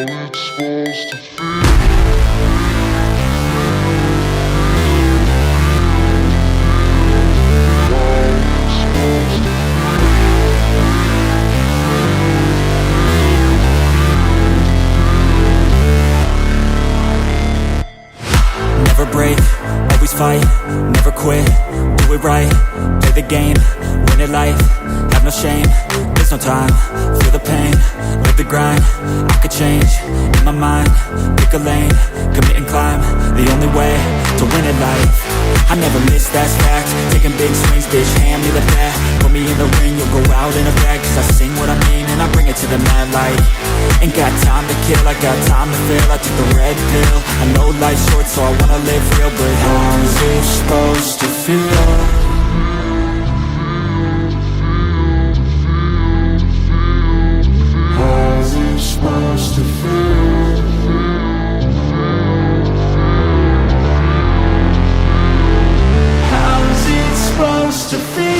It's supposed to feel. Never break, always fight, never quit, do it right, play the game, win it life, have no shame, there's no time, feel the pain, live the grind, I could change, in my mind, pick a lane, commit and climb, the only way to win it life. I never miss, that's fact, taking big swings, bitch, hand me the bat, put me in the ring, you'll go out in a bag, cause I sing what I mean and I bring it to the mad light. Ain't got time to kill, I got time to feel, I took the red pill, I know life's short so I wanna live real, but how's it supposed to feel? How's it supposed to feel? How's it supposed to feel?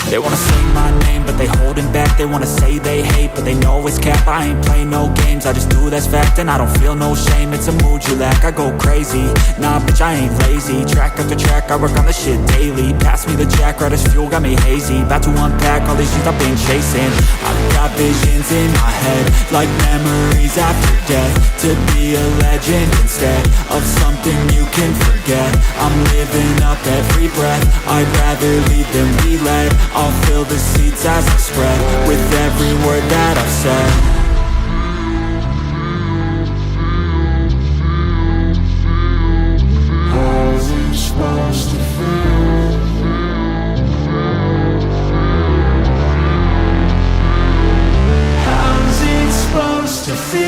They wanna say my name, but they holding back. They wanna say they hate, but they know it's cap. I ain't play no games, I just do that's fact. And I don't feel no shame, it's a mood you lack. I go crazy, nah bitch I ain't lazy. Track after track, I work on this shit daily. Pass me the jack, right as fuel, got me hazy. About to unpack all these things I've been chasing. I've got visions in my head, like memories after death. To be a legend instead of something you can forget. I'm living up every breath, I'd rather lead than be led. I'll fill the seats as I spread with every word that I've said. How's it supposed to feel? How's it supposed to feel?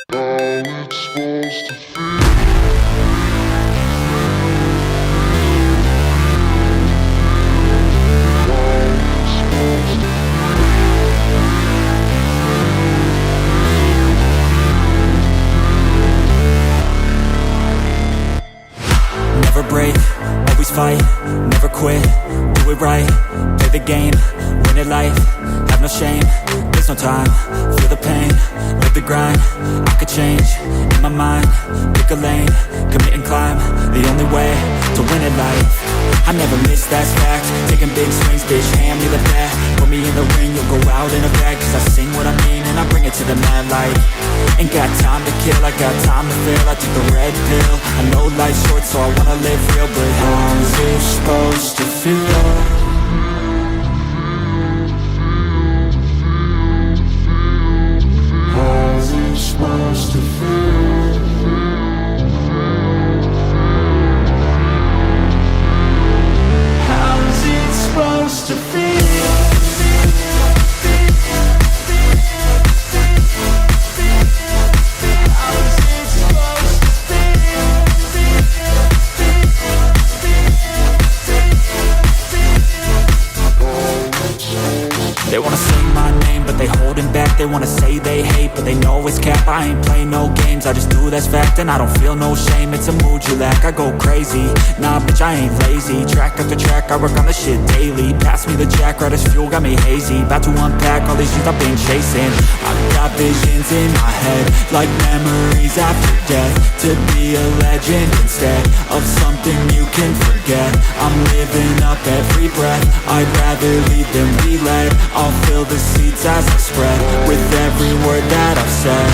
It's supposed to feel. Never break, always fight, never quit, do it right, play the game, win it life, have no shame, there's no time, feel the pain, live the grind, I could change, in my mind, pick a lane, commit and climb, the only way to win it life. I never miss, that's fact, taking big swings, bitch, hand me the bat, put me in the ring, you'll go out in a bag, cause I sing what I mean and I bring it to the mad light. Ain't got time to kill, I got time to feel, I took the red pill, I know life's short so I wanna live real, but how's it supposed to feel? How's it supposed to feel? How's it supposed to feel? They wanna say my name, but they holding back. They wanna say they hate, but they know it's cap. I ain't play no games, I just do that's fact. And I don't feel no shame, it's a mood you lack. I go crazy, nah bitch I ain't lazy. Track after track, I work on this shit daily. Pass me the jack, right as fuel, got me hazy. About to unpack all these things I've been chasing. I've got visions in my head, like memories after death. To be a legend instead of something you can forget. I'm living up every breath, I'd rather lead than be led. I'll fill the seats as I spread with with every word that I've said.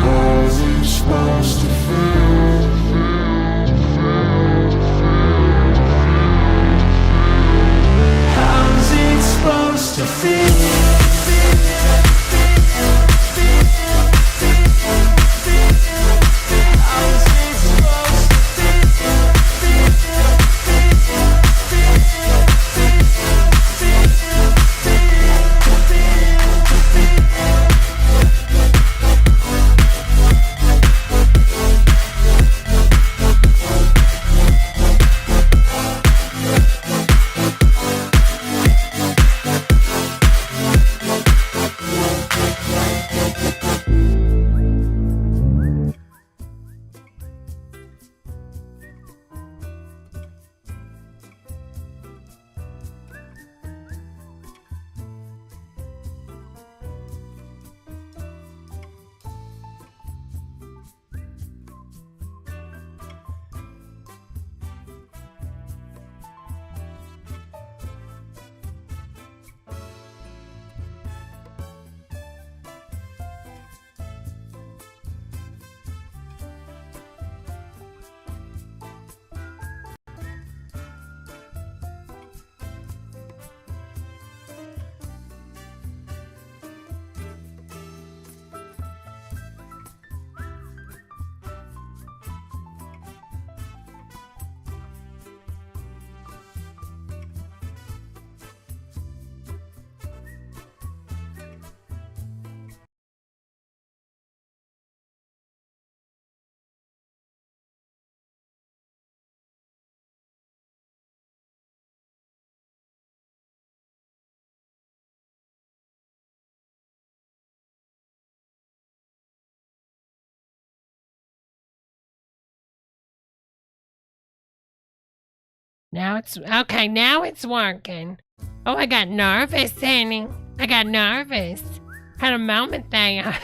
How's it supposed to feel? How's it supposed to feel? Now it's okay. Now it's working. Oh, I got nervous, honey. I got nervous. Had a moment there.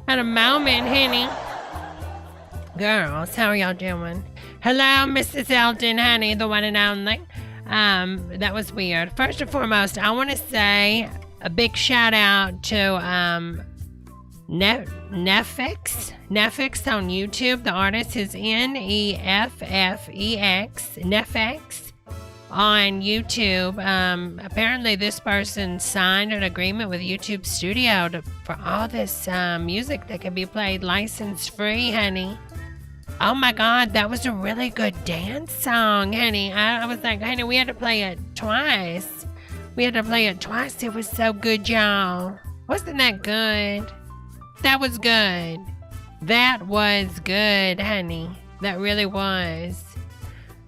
Had a moment, honey. Girls, how are y'all doing? Hello, Mrs. Elton, honey, the one and only. That was weird. First and foremost, I want to say a big shout out to Nefix on YouTube. The artist is Neffex. Nefix on YouTube. Apparently this person signed an agreement with YouTube Studio for all this music that can be played license free, honey. Oh my God, that was a really good dance song, honey. I was like, honey, we had to play it twice. It was so good, y'all. Wasn't that good? That was good. That was good, honey. That really was.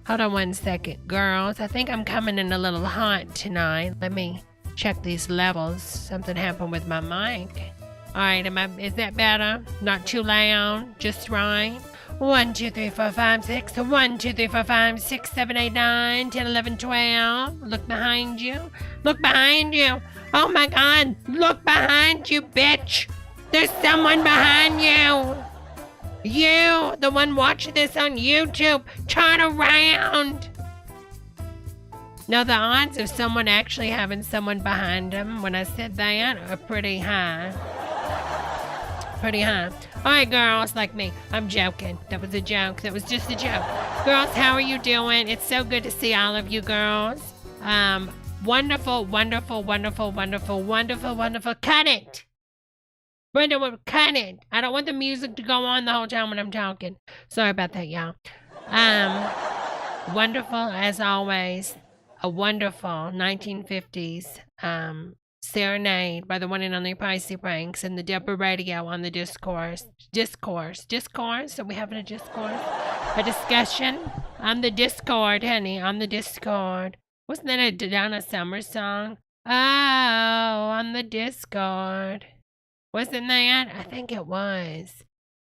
Hold on one second, girls. I think I'm coming in a little hot tonight. Let me check these levels. Something happened with my mic. All right, is that better? Not too loud, just right. 1, 2, 3, 4, 5, 6. 1, 2, 3, 4, 5, 6, 7, 8, 9, 10, 11, 12. Look behind you. Look behind you. Oh my God. Look behind you, bitch. There's someone behind you. You, the one watching this on YouTube, turn around. Now, the odds of someone actually having someone behind them when I said that are pretty high. Pretty high. All right, girls like me. I'm joking. That was a joke. That was just a joke. Girls, how are you doing? It's so good to see all of you girls. Wonderful, wonderful, wonderful, wonderful, wonderful, wonderful. Cut it. Brenda, cut it. I don't want the music to go on the whole time when I'm talking. Sorry about that, y'all. Wonderful, as always. A wonderful 1950s serenade by the one and only Pricey Pranks and the Debra Radio on the Discourse. Are we having a discourse? A discussion on the Discord, honey, on the Discord. Wasn't that a Donna Summer song? Oh, on the Discord. Wasn't that? I think it was.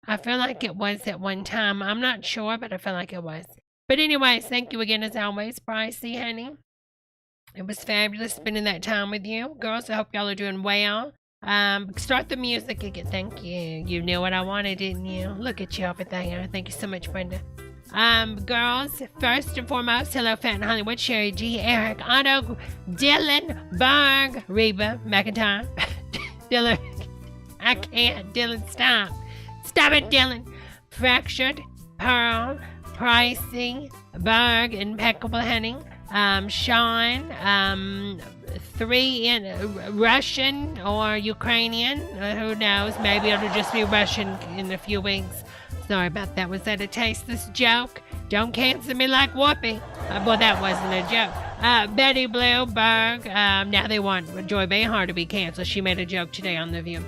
I feel like it was at one time. I'm not sure, but I feel like it was. But anyways, thank you again as always, Pricey, honey. It was fabulous spending that time with you. Girls, I hope y'all are doing well. Start the music again. Thank you. You knew what I wanted, didn't you? Look at you over there. Thank you so much, Brenda. Girls, first and foremost, hello, Fat and Hollywood, Sherry G, Eric, Otto, Dylan, Berg, Reba, McIntyre, Dylan, I can't, Dylan, stop. Stop it, Dylan. Fractured, Pearl, Pricey, Berg, Impeccable Honey, Sean, 3 in Russian or Ukrainian, who knows, maybe it'll just be Russian in a few weeks. Sorry about that. Was that a tasteless joke? Don't cancel me like Whoopi. Well, that wasn't a joke. Betty Blue, Berg. Now they want Joy Behar to be canceled. She made a joke today on The View.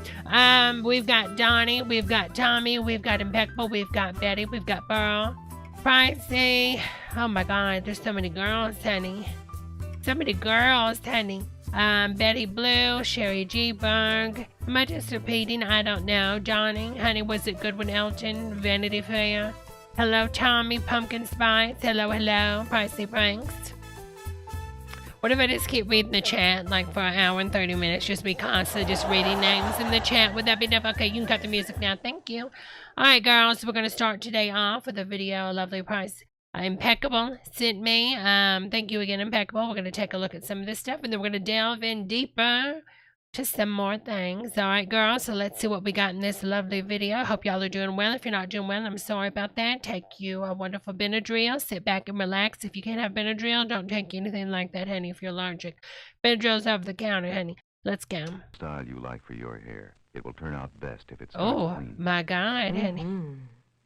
We've got Donnie. We've got Tommy. We've got Impeccable. We've got Betty. We've got Burl. Pricey. Oh my God, there's so many girls, honey. So many girls, honey. Betty Blue, Sherry G. Berg. Am I just repeating? I don't know. Johnny, honey, was it Goodwin Elton? Vanity Fair. Hello, Tommy, Pumpkin Spice. Hello, hello, Pricey Pranks. What if I just keep reading the chat like for an hour and 30 minutes? Just be constantly just reading names in the chat. Would that be enough? Okay, you can cut the music now. Thank you. All right, girls, we're going to start today off with a video. Lovely Price. Impeccable sent me. Thank you again, Impeccable. We're going to take a look at some of this stuff, and then we're going to delve in deeper to some more things. All right, girls, so let's see what we got in this lovely video. Hope y'all are doing well. If you're not doing well, I'm sorry about that. Take you a wonderful Benadryl. Sit back and relax. If you can't have Benadryl, don't take anything like that, honey, if you're allergic. Benadryl's over the counter, honey. Let's go. Style you like for your hair. It will turn out best if it's oh clean. My God, honey.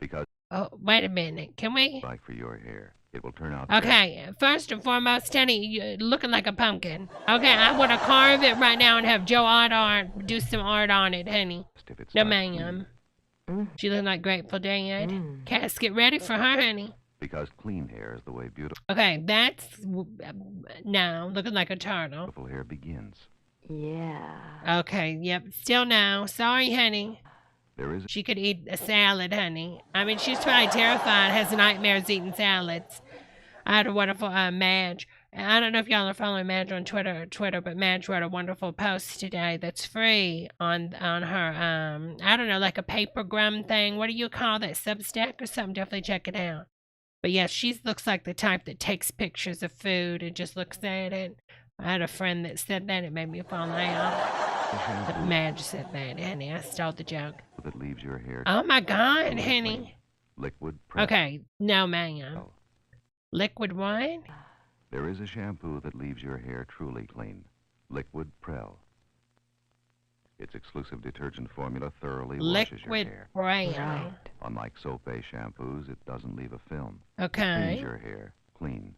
Because oh, wait a minute. Can we? like for your hair. It will turn out okay, first and foremost, honey, you're looking like a pumpkin. Okay, I want to carve it right now and have Joe Art do some art on it, honey. best if it's No, not ma'am. clean. She looking like Grateful Dead. Casket ready for her, honey. Because clean hair is the way beautiful Okay, that's now looking like a turtle. hair begins. Yeah. Okay, yep, still no. Sorry, honey. There is She could eat a salad, honey. I mean, she's probably terrified, has nightmares eating salads. I had a wonderful Madge. I don't know if y'all are following Madge on Twitter, but Madge wrote a wonderful post today that's free on her, I don't know, like a papergram thing. What do you call that, Substack or something? Definitely check it out. But yeah, she looks like the type that takes pictures of food and just looks at it. I had a friend that said that. It made me fall out. But Madge said that, honey. I stole the joke. that leaves your hair Oh my God, honey. liquid press. Okay, no, ma'am. Oh. Liquid what? There is a shampoo that leaves your hair truly clean. Liquid Prel. Its exclusive detergent formula thoroughly washes your Liquid hair. brown. Unlike soap-based shampoos, it doesn't leave a film. Okay. Cleans your hair clean.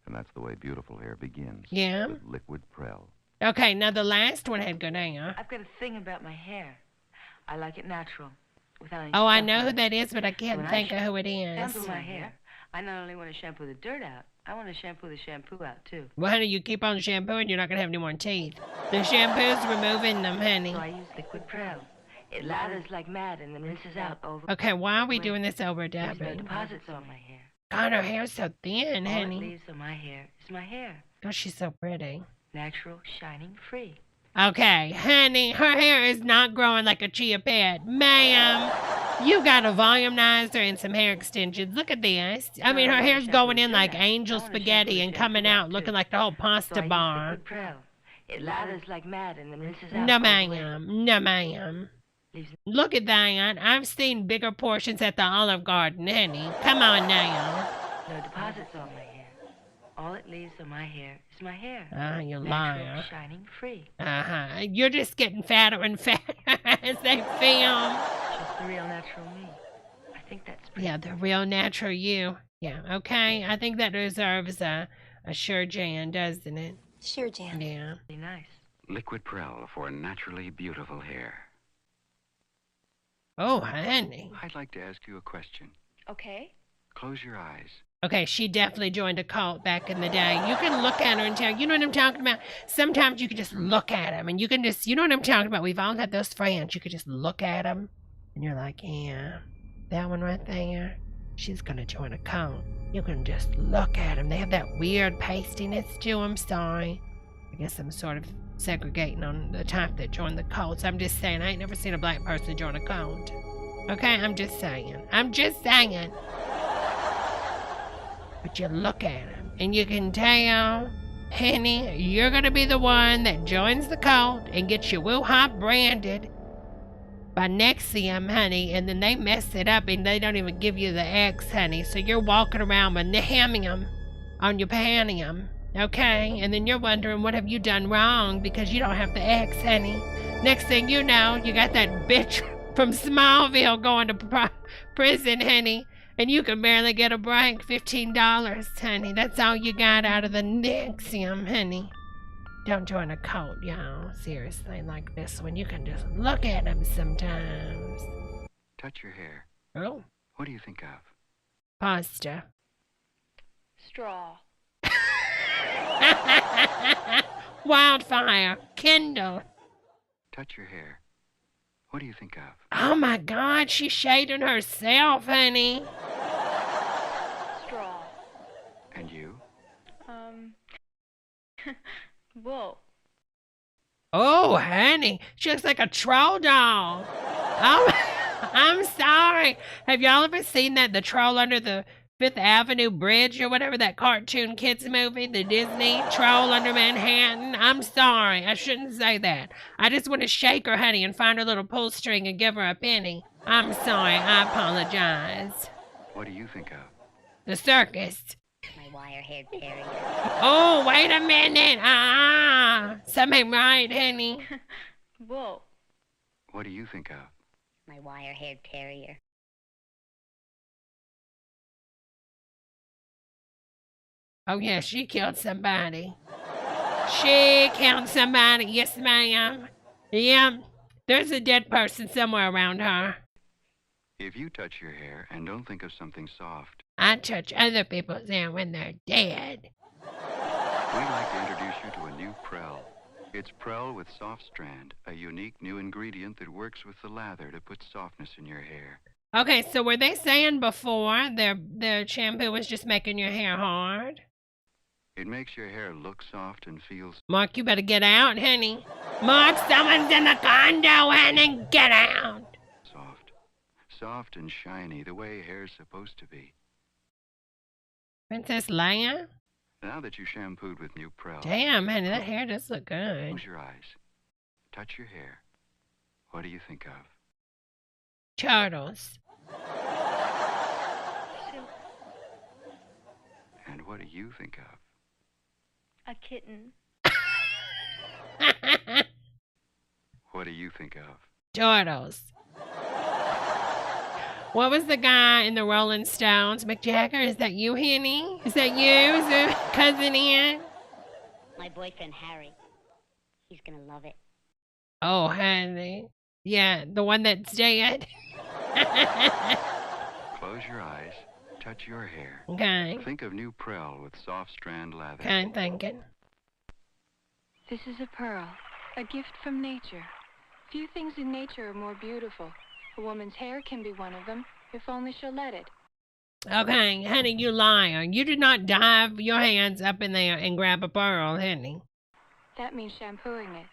And that's the way beautiful hair begins. Yeah. With Liquid Prel. Okay, now the last one had good hair. I've got a thing about my hair. I like it natural, without any Oh, I stuff know in who it. that is, but I So can't when think of who it is. Shampoo my hair. I not only want to shampoo the dirt out, I want to shampoo the shampoo out too. Well, honey, you keep on shampooing, you're not going to have any more teeth. The shampoo's removing them, honey. So I use Liquid Prel. It lathers like mad and then rinses out over. Okay, why are we doing this over, Leaves no Debbie? deposits on my hair. God, her hair's so thin, All it honey. leaves on my hair is my hair. God, she's so pretty. Natural, shining, free. Okay, honey, her hair is not growing like a chia pet. Ma'am, you got a volumizer and some hair extensions. Look at this. I mean, her hair's going in like angel spaghetti and coming out looking like the whole So pasta I use bar. Liquid Prel. It lathers like mad and then rinses out. No, all the way. ma'am. No, ma'am. Leaves Look at that. I've seen bigger portions at the Olive Garden, honey. Come on now. no deposits on my hair. All it leaves on my hair is my hair. Ah, you Natural, liar. shining, free. Uh-huh. You're just getting fatter and fatter as they film. Just the real natural me. I think that's pretty. Yeah, the real natural you. Yeah, okay. I think that deserves a sure Jan, doesn't it? Sure, Jan. Yeah. Really nice. Liquid Prel for naturally beautiful hair. Oh, honey. I'd like to ask you a question. Okay. Close your eyes. Okay, she definitely joined a cult back in the day. You can look at her and tell, you know what I'm talking about? Sometimes you can just look at them and you can just, you know what I'm talking about? We've all had those friends. You could just look at them and you're like, yeah, that one right there, she's going to join a cult. You can just look at them. They have that weird pastiness to them. Sorry. I guess I'm sort of segregating on the type that joined the cults. I'm just saying, I ain't never seen a black person join a cult. Okay, I'm just saying. I'm just saying. but you look at him and you can tell, honey, you're gonna be the one that joins the cult and gets your woo-hop branded by Nexium, honey, and then they mess it up and they don't even give you the X, honey, so you're walking around with Nehemium on your panium, okay? And then you're wondering, what have you done wrong because you don't have the X, honey? Next thing you know, you got that bitch from Smallville going to prison, honey, and you can barely get a break. $15, honey. That's all you got out of the Nexium, honey. Don't join a cult, y'all. Seriously, like this one. You can just look at them sometimes. Touch your hair. Oh, What do you think of? pasta. Straw. Wildfire. Kindle. Touch your hair. What do you think of? Oh my God, she's shading herself, honey. Straw. And you? Wool. Oh, honey, she looks like a troll doll. Oh, I'm sorry. Have y'all ever seen the troll under the Fifth Avenue Bridge or whatever, that cartoon kids movie, the Disney Troll Under Manhattan? I'm sorry, I shouldn't say that. I just want to shake her, honey, and find her little pull string and give her a penny. I'm sorry, I apologize. What do you think of? The circus. My wire-haired terrier. Oh, wait a minute. Something right, honey. Wool. What do you think of? My wire-haired terrier. Oh, yeah, she killed somebody. She killed somebody. Yes, ma'am. Yeah, there's a dead person somewhere around her. If you touch your hair and don't think of something soft, I touch other people's hair when they're dead. we'd like to introduce you to a new Prel. It's Prel with Soft Strand, a unique new ingredient that works with the lather to put softness in your hair. Okay, so were they saying before their shampoo was just making your hair hard? It makes your hair look soft and feels... Mark, you better get out, honey. Mark, someone's in the condo, honey. Get out. soft. Soft and shiny, the way hair's supposed to be. Princess Leia? Now that you shampooed with new Prel, Damn, honey, that hair does look good. close your eyes. Touch your hair. What do you think of? Turtles. Silk. And what do you think of? A kitten. What do you think of? Turtles. What was the guy in the Rolling Stones? Mick Jagger? Is that you, honey? Is that you? Is it Cousin Ian? My boyfriend, Harry. He's gonna love it. Oh, honey. Yeah, the one that's dead. Close your eyes. Touch your hair. Okay. Think of new Prel with soft strand lather. Okay, I'm thinking. This is a pearl, a gift from nature. Few things in nature are more beautiful. A woman's hair can be one of them, if only she'll let it. Okay, honey, you liar. You did not dive your hands up in there and grab a pearl, honey. That means shampooing it.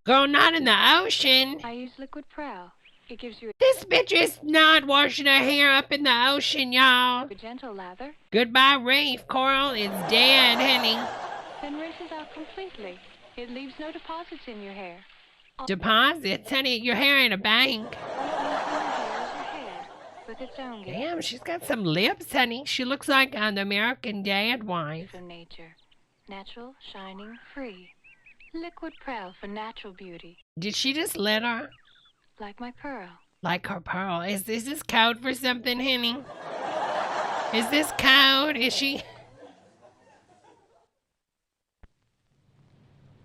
Girl, not in the ocean. I use liquid Prel. It gives you This bitch is not washing her hair up in the ocean, y'all. a gentle lather, Goodbye, reef. Coral is dead, honey. then rinses out completely. It leaves no deposits in your hair. Deposits, honey. Your hair ain't a bank. All it leaves in your hair is your hair, with its own gift Damn, she's got some lips, honey. She looks like the American Dad wife. from nature. Natural, shining, free. Liquid Prel for natural beauty, Did she just let her? like my pearl. Like her pearl. Is this code for something, honey? Is this code? Is she?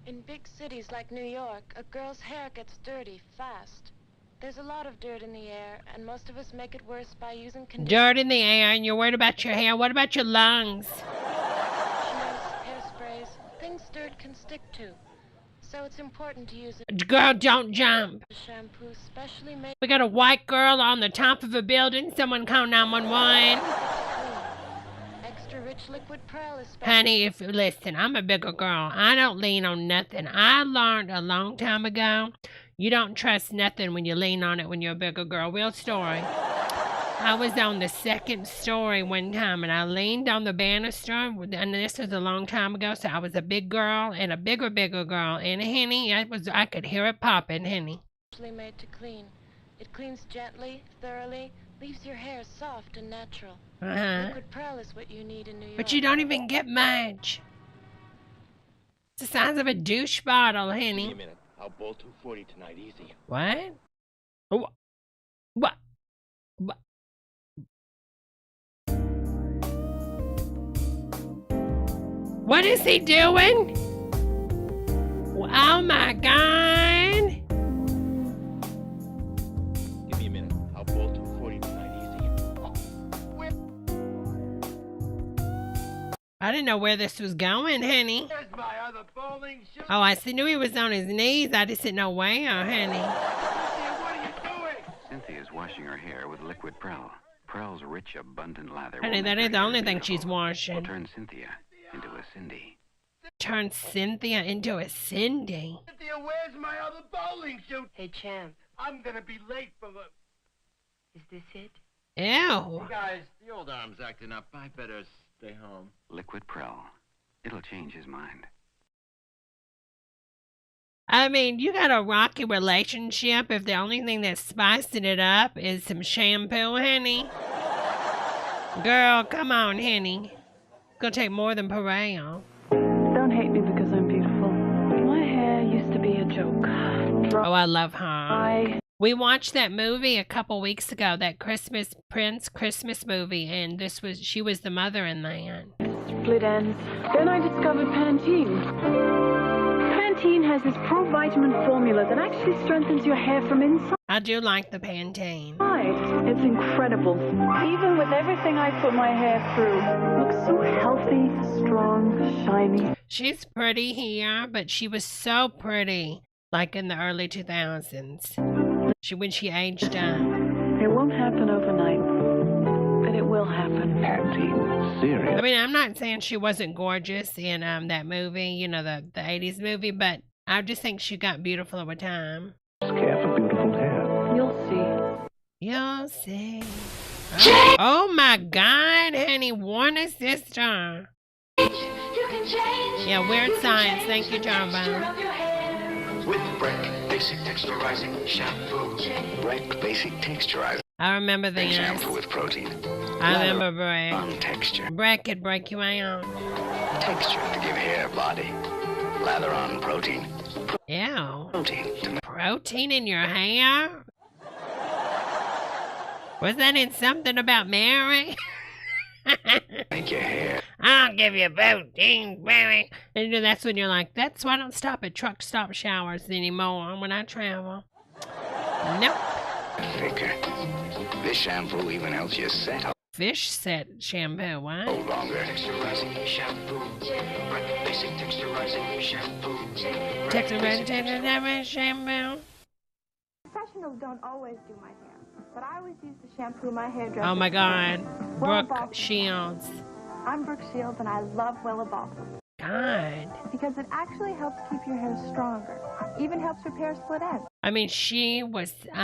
In big cities like New York, a girl's hair gets dirty fast. There's a lot of dirt in the air, and most of us make it worse by using conditioner, Dirt in the air and you're worried about your hair. What about your lungs? hairsprays, things dirt can stick to. So it's important to use Girl, don't jump. a shampoo specially made We got a white girl on the top of a building. Someone call 911. to clean. Extra rich liquid Prel is special. Honey, listen, I'm a bigger girl. I don't lean on nothing. I learned a long time ago, you don't trust nothing when you lean on it when you're a bigger girl. Real story. I was on the second story one time and I leaned on the banister, and this was a long time ago, so I was a big girl and a bigger girl, and Henny, I could hear it popping, Henny. Made to clean. It cleans gently, thoroughly, leaves your hair soft and natural. Liquid pearl is what you need in New York. But you don't even get much. It's the size of a douche bottle, Henny. Give me a minute. I'll bowl 240 tonight, easy. What? What? What is he doing? Oh my God. Give me a minute. I'll bowl 240 tonight, easy. I didn't know where this was going, honey. There's my other bowling shoe. Oh, I knew he was on his knees. I just didn't know where, honey. Cynthia, what are you doing? Cynthia's washing her hair with liquid Prel. Prel's rich, abundant lather. Honey, will that make ain't the her only hair thing she's beautiful. Will washing. turn Cynthia into a Cindy. Turn Cynthia into a Cindy. Cynthia, where's my other bowling shoe? Hey, champ, I'm gonna be late for the... is this it? Ew. Guys, the old arm's acting up. I better stay home. Liquid Prel. It'll change his mind. I mean, you got a rocky relationship if the only thing that's spicing it up is some shampoo, honey. Girl, come on, honey. It's gonna take more than Purell. Don't hate me because I'm beautiful. My hair used to be a joke. Oh, I love her. We watched that movie a couple weeks ago, that Prince Christmas movie, and she was the mother in that. Split ends. Then I discovered Pantene. Pantene has this pro-vitamin formula that actually strengthens your hair from inside. I do like the Pantene. It's incredible. Even with everything I put my hair through, it looks so healthy, strong, shiny. She's pretty here, but she was so pretty, like in the early 2000s. When she aged up. It won't happen overnight, but it will happen. Pantene. Serious. I mean, I'm not saying she wasn't gorgeous in that movie, you know, the 80s movie, but I just think she got beautiful over time. Care for beautiful hair. You'll see. You'll see. Oh my God, honey, Warner sister. Yeah, weird science. Thank you, Jarbo. With Breck Basic Texturizing Shampoo. Breck Basic Texturizer. I remember the Shampoo with protein. I remember Breck. On texture. Breck could break you out. Texture to give hair body. Lather on protein. Ew. Protein. Protein in your hair? Was that in something about Mary? Make your hair. I'll give you protein, Mary. And that's when you're like, that's why I don't stop at truck stop showers anymore when I travel. Nope. Thicker. This shampoo even helps you set up. Fish set shampoo, what? No longer. Texturizing Shampoo. Breck Basic Texturizing Shampoo. Texturizing shampoo. Professionals don't always do my hair, but I always use the shampoo my hairdresser. Oh my God. Wella Brooke Balsam. Shields. I'm Brooke Shields and I love Wella Balsam God. because it actually helps keep your hair stronger. Even helps repair split ends. I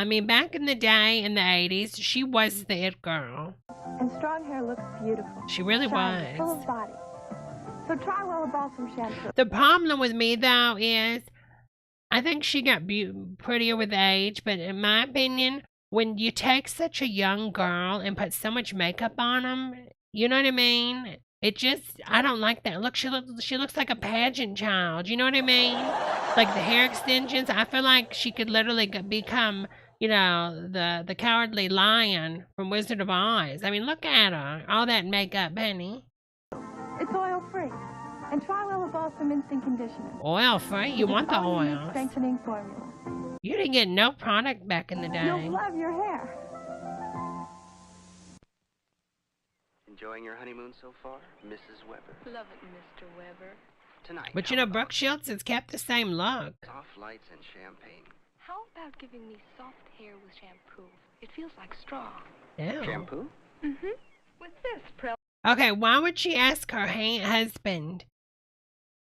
mean, back in the day, in the 80s, she was the it girl. And strong hair looks beautiful. She really shiny, full was. of body. So try Wella Balsam shampoo. The problem with me, though, is I think she got prettier with age, but in my opinion, when you take such a young girl and put so much makeup on them, you know what I mean? I don't like that look. She looks like a pageant child. You know what I mean? Like the hair extensions. I feel like she could literally become, you know, the cowardly lion from Wizard of Oz. I mean, look at her. All that makeup, honey. It's oil-free. And try Wella Balsam Instant Conditioner. Oil-free? You want the oil. Strengthening formula. You didn't get no product back in the day. You'll love your hair. Enjoying your honeymoon so far, Mrs. Weber? Love it, Mr. Weber. Tonight. But you know, Brooke Shields has kept the same look. Soft lights and champagne. How about giving me soft hair with shampoo? It feels like straw. Ew. Shampoo? Mm-hmm. With this, Prel. Okay, why would she ask her husband?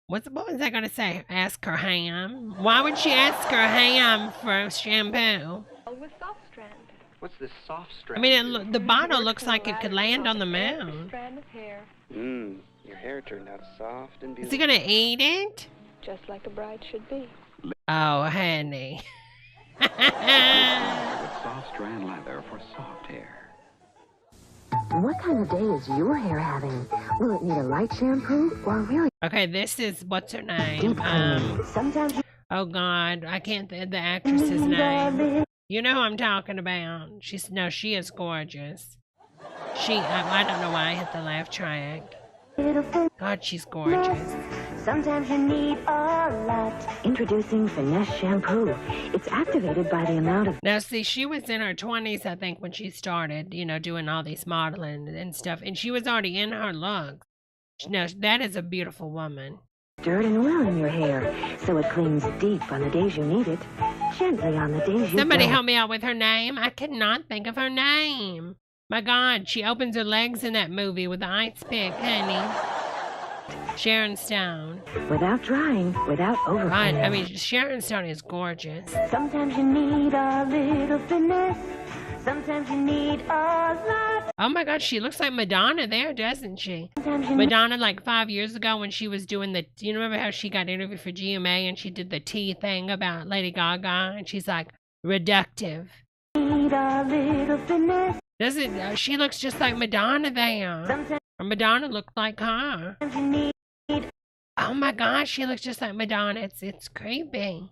What was I going to say? Ask her ham? Why would she ask her ham for shampoo? With soft strand. What What's this soft strand? I mean, the bottle looks like it could land on the mound. Strand of hair, Your hair turned out soft and Is beautiful. he gonna eat it? just like a bride should be. Oh, honey. With soft strand leather for soft hair. What kind of day is your hair having? Will it need a light shampoo or really? Okay, this is, what's her name? Sometimes Oh God, I can't think of the actress's name. You know who I'm talking about. She is gorgeous. I don't know why I hit the laugh track. God, she's gorgeous. Sometimes you need a lot. Introducing Finesse Shampoo. It's activated by the amount of... Now, see, she was in her 20s, I think, when she started, doing all these modeling and stuff. And she was already in her looks. Now, that is a beautiful woman. dirt and oil in your hair, so it cleans deep on the days you need it, gently on the days you Somebody don't. help me out with her name. I cannot think of her name. My God, she opens her legs in that movie with the ice pick, honey. Sharon Stone. Without drying, without overflowing. God, I mean, Sharon Stone is gorgeous. Sometimes you need a little finesse. Sometimes you need a lot. Oh my God, she looks like Madonna there, doesn't she? Madonna, like 5 years ago when she was doing the, you remember how she got interviewed for GMA and she did the tea thing about Lady Gaga and she's like, reductive. Need a little finesse. Doesn't, she looks just like Madonna there. Or Madonna looked like her. Oh my gosh, she looks just like Madonna. It's creepy.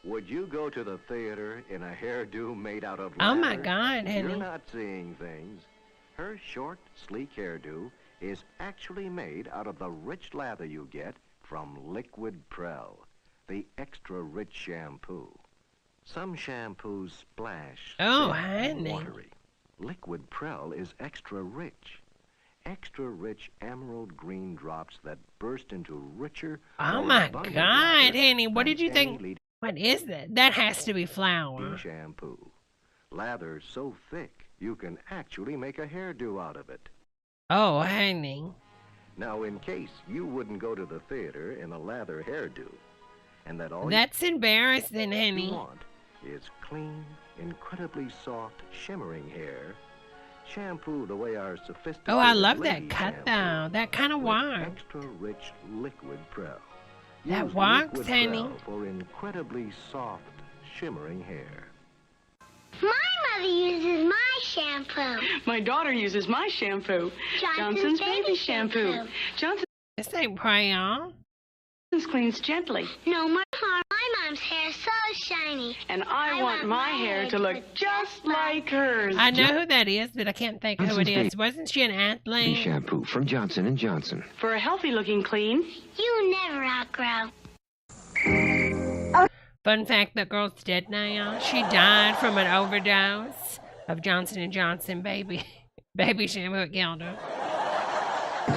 Would you go to the theater in a hairdo made out of Oh leather? my God, honey. You're not seeing things. Her short, sleek hairdo is actually made out of the rich lather you get from Liquid Prell, the extra rich shampoo. Some shampoos splash Oh, thick and honey. watery. Liquid Prell is extra rich. Extra rich emerald green drops that burst into richer, Oh more my abundant God, lather honey. What than did you any think? leading What is that? That has to be flour. shampoo. Lather so thick you can actually make a hairdo out of it. Oh, honey. Now, in case you wouldn't go to the theater in a lather hairdo, and that all That's embarrassing, you honey. want is clean, incredibly soft, shimmering hair, shampoo the way our sophisticated Oh, I love that ladies cut shampoo though. That kind of with works. extra rich Liquid Prell. That Use works, Liquid honey. Prell for incredibly soft, shimmering hair. My mother uses my shampoo. My daughter uses my shampoo. Johnson's baby shampoo. Johnson This ain't prayer. cleans gently. No more harm. My mom's hair is so shiny. And I want my hair to look just like hers. I know who that is, but I can't think who it is. Wasn't she an athlete? Shampoo from Johnson & Johnson. For a healthy looking clean. You never outgrow. Fun fact, that girl's dead now. She died from an overdose of Johnson & Johnson baby shampoo. It killed her.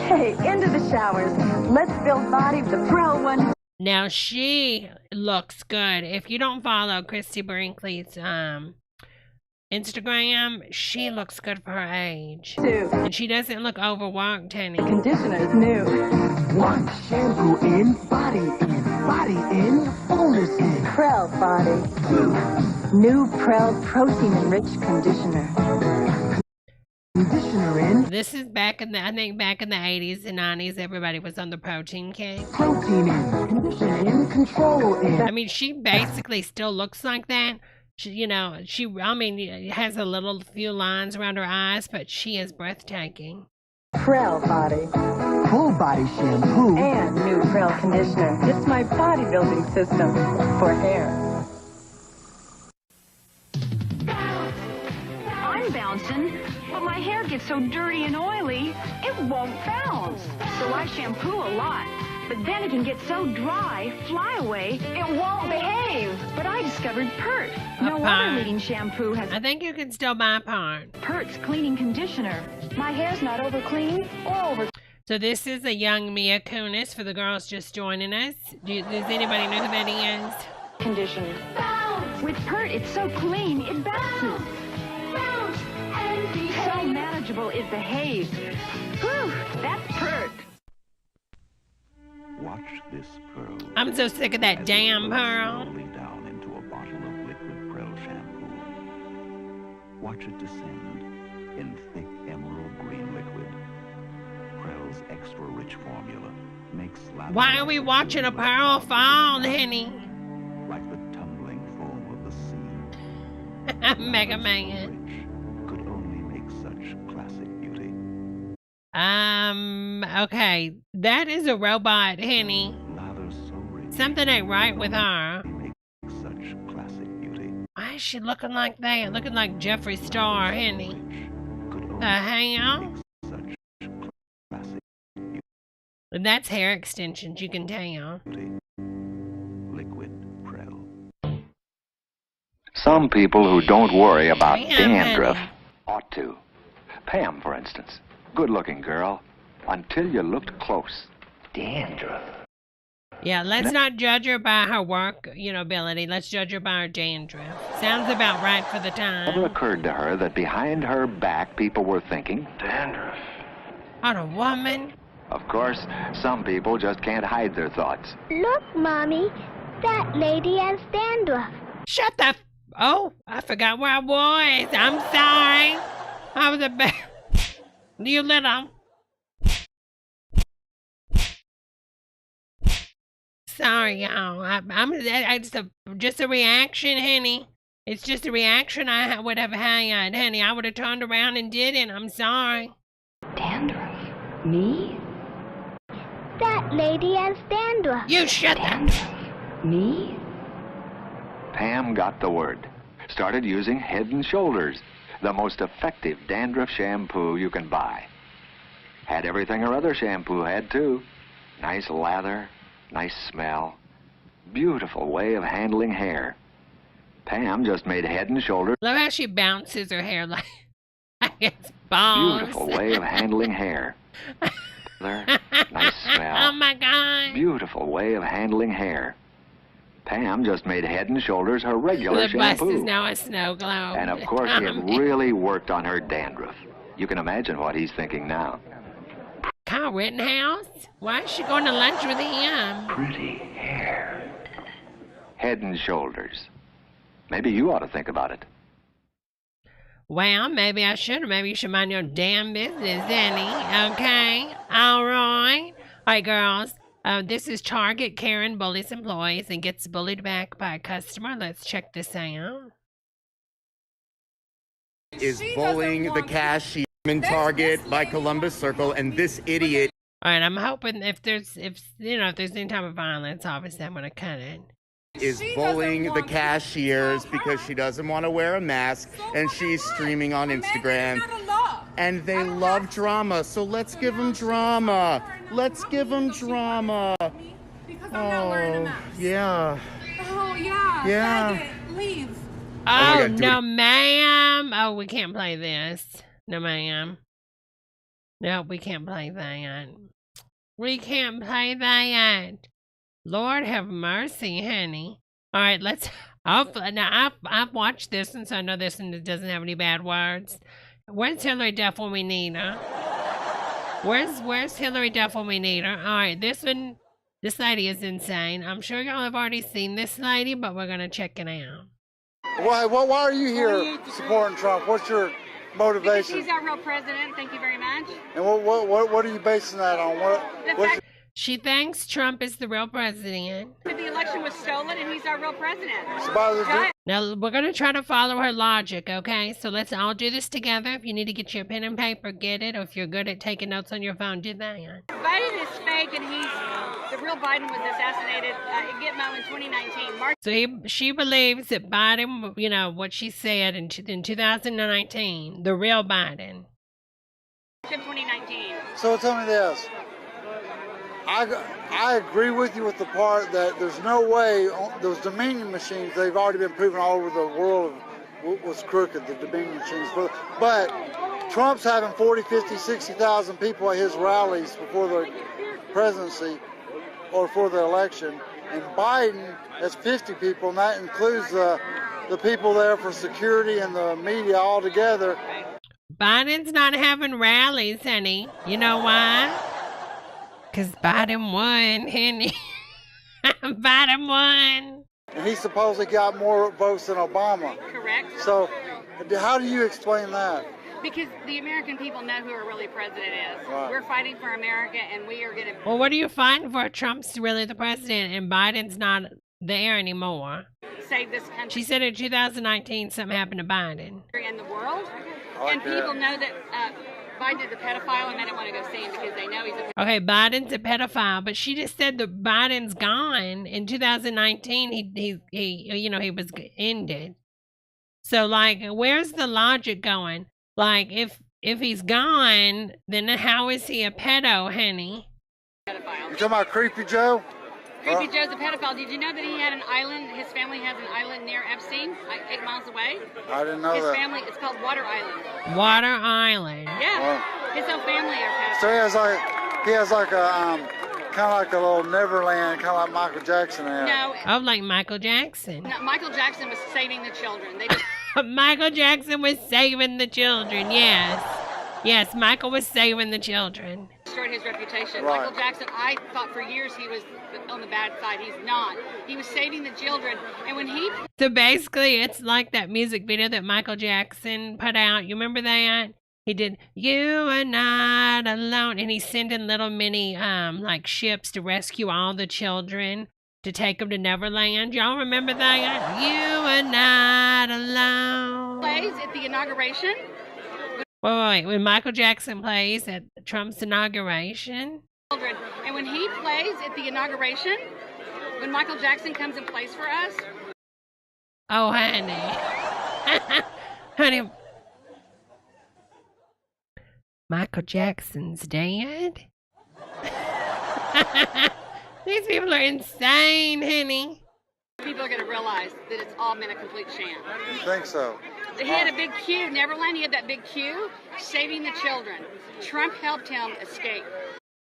Hey, into the showers. Let's build body with the Pro One. Now she looks good. If you don't follow Christy Brinkley's Instagram, she looks good for her age. And she doesn't look overworked, honey. Conditioner's new. One shampoo in, body in, fullness in. Prel Body. New Prel protein-enriched conditioner. Conditioner in, This is back in the 80s and 90s. Everybody was on the protein kick. protein in, conditioner in, control in. I mean, she basically still looks like that. She has a few lines around her eyes, but she is breathtaking. Prel Body. Full body shampoo. And new Prel conditioner. It's my bodybuilding system for hair. I'm bouncing, but my hair gets so dirty and oily, it won't bounce. So I shampoo a lot. But then it can get so dry, fly away, it won't behave. But I discovered Pert. No other leading shampoo has... I think you can still buy Pert. Pert's cleaning conditioner. My hair's not over clean or over... So this is a young Mia Kunis for the girls just joining us. Does anybody know who that is? Conditioner. Bounce! With Pert, it's so clean, it bounces. Bounce and behave. So manageable, it behaves. Whew, that's Pert. Watch this pearl. I'm so sick of that damn pearl. Slowly down Watch it descend in thick emerald green liquid. Prell's extra rich formula makes lather. Why are we watching a pearl fall, honey? Like the tumbling foam of the sea. Mega Man. Could only make such classic beauty. Okay. That is a robot, honey. Something ain't right with her. Such classic beauty. Why is she looking like that? Looking like Jeffree Star, honey. The hell? And that's hair extensions, you can tell. Liquid Prell. Some people who don't worry about Damn, dandruff honey. ought to. Pam, for instance. Good-looking girl. Until you looked close. Dandruff. Yeah, let's not judge her by her work, ability. Let's judge her by her dandruff. Sounds about right for the Never time. occurred to her that behind her back people were thinking, dandruff. On a woman? Of course, some people just can't hide their thoughts. Look, Mommy, that lady has dandruff. Shut the Oh, I forgot where I was. I'm sorry. I was a bad... You little... Sorry, y'all. It's just a reaction, honey. It's just a reaction I would have had, honey. I would have turned around and did it. I'm sorry. Dandruff? Me? That lady has dandruff. You shut up. Me? Pam got the word. Started using Head and Shoulders, the most effective dandruff shampoo you can buy. Had everything her other shampoo had, too. Nice lather, nice smell, beautiful way of handling hair. Pam just made Head and Shoulders. Look how she bounces her hair like it's balls. Beautiful way of handling hair. Nice smell. Oh my God. Beautiful way of handling hair. Pam just made Head and Shoulders her regular The bust shampoo. is now a snow globe. And of course it really worked on her dandruff. You can imagine what he's thinking now. Kyle Rittenhouse? Why is she going to lunch with him? Pretty hair. Head and Shoulders. Maybe you ought to think about it. Well, maybe I should, or maybe you should mind your damn business, Danny. Okay? All right. All right, girls. This is Target. Karen bullies employees and gets bullied back by a customer. Let's check this out. Is bullying the cashier in Target by Columbus Circle, and this idiot. All right, I'm hoping if there's any type of violence, obviously I'm going to cut it. Is bullying the cashiers because she doesn't want to wear a mask and she's streaming on Instagram. And they love drama, so let's give them drama. Let's give them drama. Because I'm not wearing a mask. Yeah. Oh, yeah. Yeah. Leave. Oh, no, ma'am. Oh, we can't play this. No, ma'am. No, we can't play that. We can't play that. Lord have mercy, honey. All right, let's... Now, I've watched this one, so I know this one doesn't have any bad words. Where's Hillary Duff when we need her? Where's Hillary Duff when we need her? All right, this lady is insane. I'm sure y'all have already seen this lady, but we're going to check it out. Why are you here supporting Trump? What's your motivation? Because he's our real president. Thank you very much. And what are you basing that on? She thinks Trump is the real president. The election was stolen, and he's our real president. Now, we're going to try to follow her logic, okay? So let's all do this together. If you need to get your pen and paper, get it. Or if you're good at taking notes on your phone, do that. Biden is fake, and the real Biden was assassinated at Gitmo in 2019. So she believes that Biden, what she said in 2019, the real Biden. 2019. So tell me this. I agree with you with the part that there's no way those Dominion machines, they've already been proven all over the world was crooked, the Dominion machines. But Trump's having 40, 50, 60,000 people at his rallies before the presidency or for the election. And Biden has 50 people, and that includes the people there for security and the media all together. Biden's not having rallies, honey. You know why? Because Biden won, honey. Biden won. And he supposedly got more votes than Obama. Correct. So How do you explain that? Because the American people know who our really president is. Right. We're fighting for America, and we are going to... Well, what are you fighting for? Trump's really the president, and Biden's not there anymore. Save this country. She said in 2019 something happened to Biden. ...in the world. Like and people know that Biden is a pedophile, and they don't want to go see him because they know he's a... Okay, Biden's a pedophile, but she just said that Biden's gone. In 2019, he was ended. So, like, where's the logic going? Like, if he's gone, then how is he a pedo, honey? Pedophile. You talking about Creepy Joe? Creepy Joe's a pedophile. Did you know that he had an island? His family has an island near Epstein, like 8 miles away. I didn't know his that. His family, it's called Water Island. Water Island. Yeah. Wow. His whole family are pedophiles. So he has like a kind of like a little Neverland, kind of like Michael Jackson had. No. Oh, like Michael Jackson. No, Michael Jackson was saving the children. They just... Michael Jackson was saving the children, yes. Yes, Michael was saving the children. Destroyed his reputation. Right. Michael Jackson, I thought for years he was on the bad side. He's not. He was saving the children. And when he... So basically, it's like that music video that Michael Jackson put out. You remember that? He did, "You Are Not Alone," and he's sending little mini, like, ships to rescue all the children to take them to Neverland. Y'all remember that? You are not alone. Plays at the inauguration. Wait. When Michael Jackson plays at Trump's inauguration. And when he plays at the inauguration, when Michael Jackson comes and plays for us. Oh, honey. Honey. Michael Jackson's dead? These people are insane, honey. People are going to realize that it's all been a complete sham. You think so? He had a big queue. Neverland, he had that big queue saving the children. Trump helped him escape.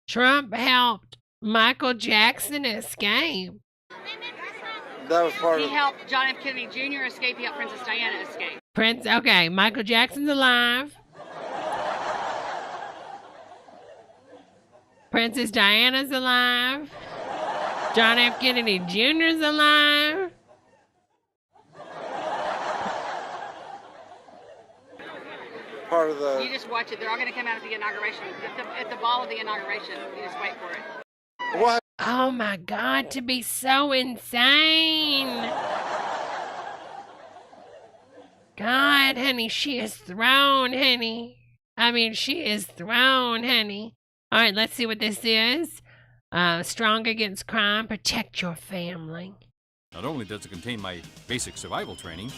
Trump helped Michael Jackson escape. That was part of... He helped John F. Kennedy Jr. escape. He helped Princess Diana escape. Okay, Michael Jackson's alive. Princess Diana's alive. John F. Kennedy Jr.'s alive. Part of the... You just watch it. They're all going to come out at the inauguration. At the ball of the inauguration. You just wait for it. What? Oh my God, to be so insane. God, honey, she is thrown, honey. I mean, she is thrown, honey. All right, let's see what this is. Strong Against Crime, Protect Your Family. Not only does it contain my basic survival training,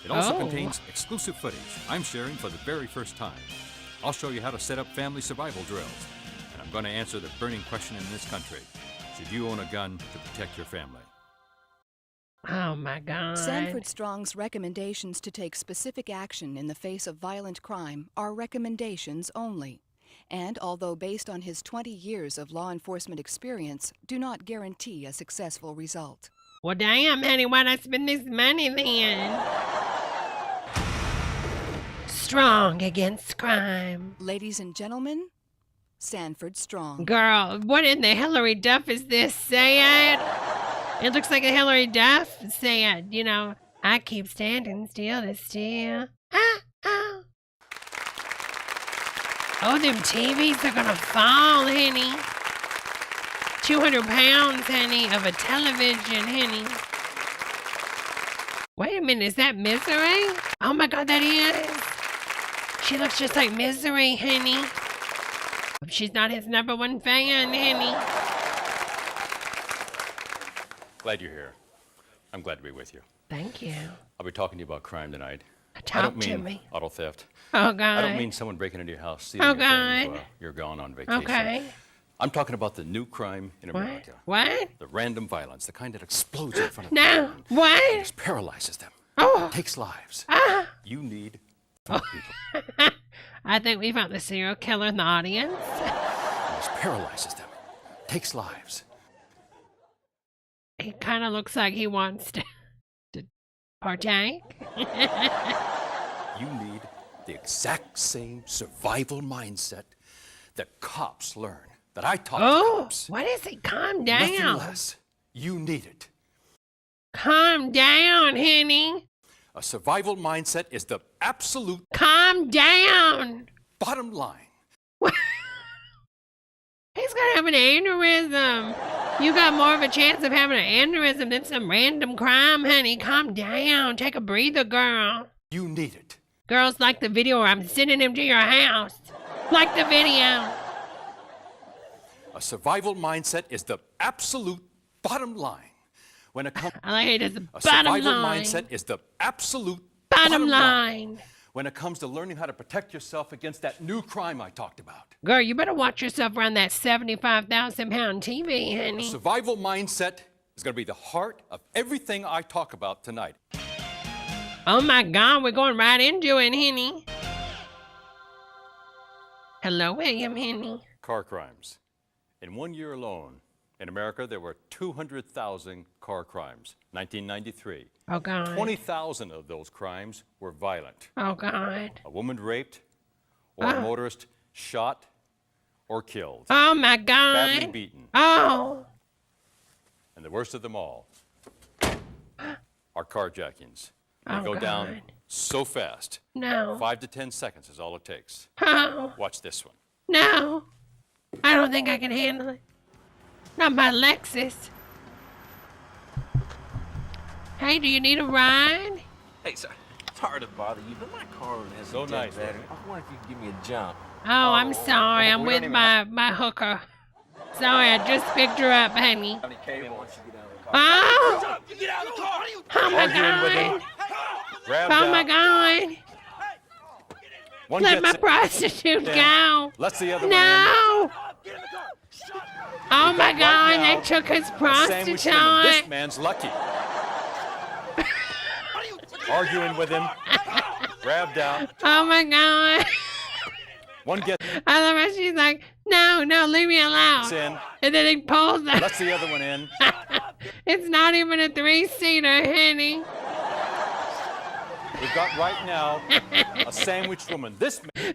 it also contains exclusive footage I'm sharing for the very first time. I'll show you how to set up family survival drills, and I'm going to answer the burning question in this country. Should you own a gun to protect your family? Oh my God. Sanford Strong's recommendations to take specific action in the face of violent crime are recommendations only. And although based on his 20 years of law enforcement experience, do not guarantee a successful result. Well, damn, honey, why'd I spend this money then? Strong Against Crime. Ladies and gentlemen, Sanford Strong. Girl, what in the Hillary Duff is this saying? It looks like a Hillary Duff saying, you know, I keep standing still to still. Oh, them TVs are gonna fall, honey. 200 pounds, honey, of a television, honey. Wait a minute, is that Misery? Oh my God, that is. She looks just like Misery, honey. She's not his #1 fan, honey. Glad you're here. I'm glad to be with you. Thank you. I'll be talking to you about crime tonight. Talk I don't to mean me. auto theft. Oh, God. I don't mean someone breaking into your house, stealing Oh, your things God. while you're gone on vacation. Okay. I'm talking about the new crime in What? America. What? The random violence, the kind that explodes in front of No. What? and just paralyzes them. Oh. Takes lives. Ah. You need people. I think we found the serial killer in the audience. And just paralyzes them. Takes lives. He kind of looks like he wants to partake. You need the exact same survival mindset that cops learn, that I taught cops. What is it? Calm down. Nothing less. You need it. Calm down, honey. A survival mindset is the absolute Calm down. bottom line. He's gonna have an aneurysm. You got more of a chance of having an aneurysm than some random crime, honey. Calm down. Take a breather, girl. You need it. Girls, like the video or I'm sending him to your house. Like the video. A survival mindset is the absolute bottom line. When it comes, I like it as the a bottom survival line. mindset is the absolute Bottom line. when it comes to learning how to protect yourself against that new crime I talked about. Girl, you better watch yourself around that 75,000-pound TV, A honey. survival mindset is going to be the heart of everything I talk about tonight. Oh my God, we're going right into it, honey. Hello, William, honey. Car crimes. In 1 year alone, in America, there were 200,000 car crimes. 1993. Oh, God. 20,000 of those crimes were violent. Oh, God. A woman raped, or a motorist shot or killed. Oh, my God. Badly beaten. Oh. And the worst of them all are carjackings. They Oh, go down God. so fast. No. 5 to 10 seconds is all it takes. Oh. Watch this one. No. I don't think I can handle it. Not my Lexus. Hey, do you need a ride? Hey, sir, sorry to bother you, but my car has So a dead nice, battery. I wonder if you could give me a jump. Oh, I'm sorry. I'm we with don't even my hooker. Sorry, I just picked her up, honey. Have any cable once you get out of the car. Oh! Get out of the car! Oh, my Arguing with God. him. Grabbed Oh, my out. God. One Let gets my in. prostitute in. go. Let's the other No. Oh, We've my got right God. now They took his one in. A sandwich woman. This prostitute. man's lucky. Arguing with him. Grabbed out. Oh, my God. One gets I love how she's like, no, leave me alone. in. And then he pulls her. Let's the other one in. It's not even a 3-seater, honey. We've got right now a sandwich woman. This man.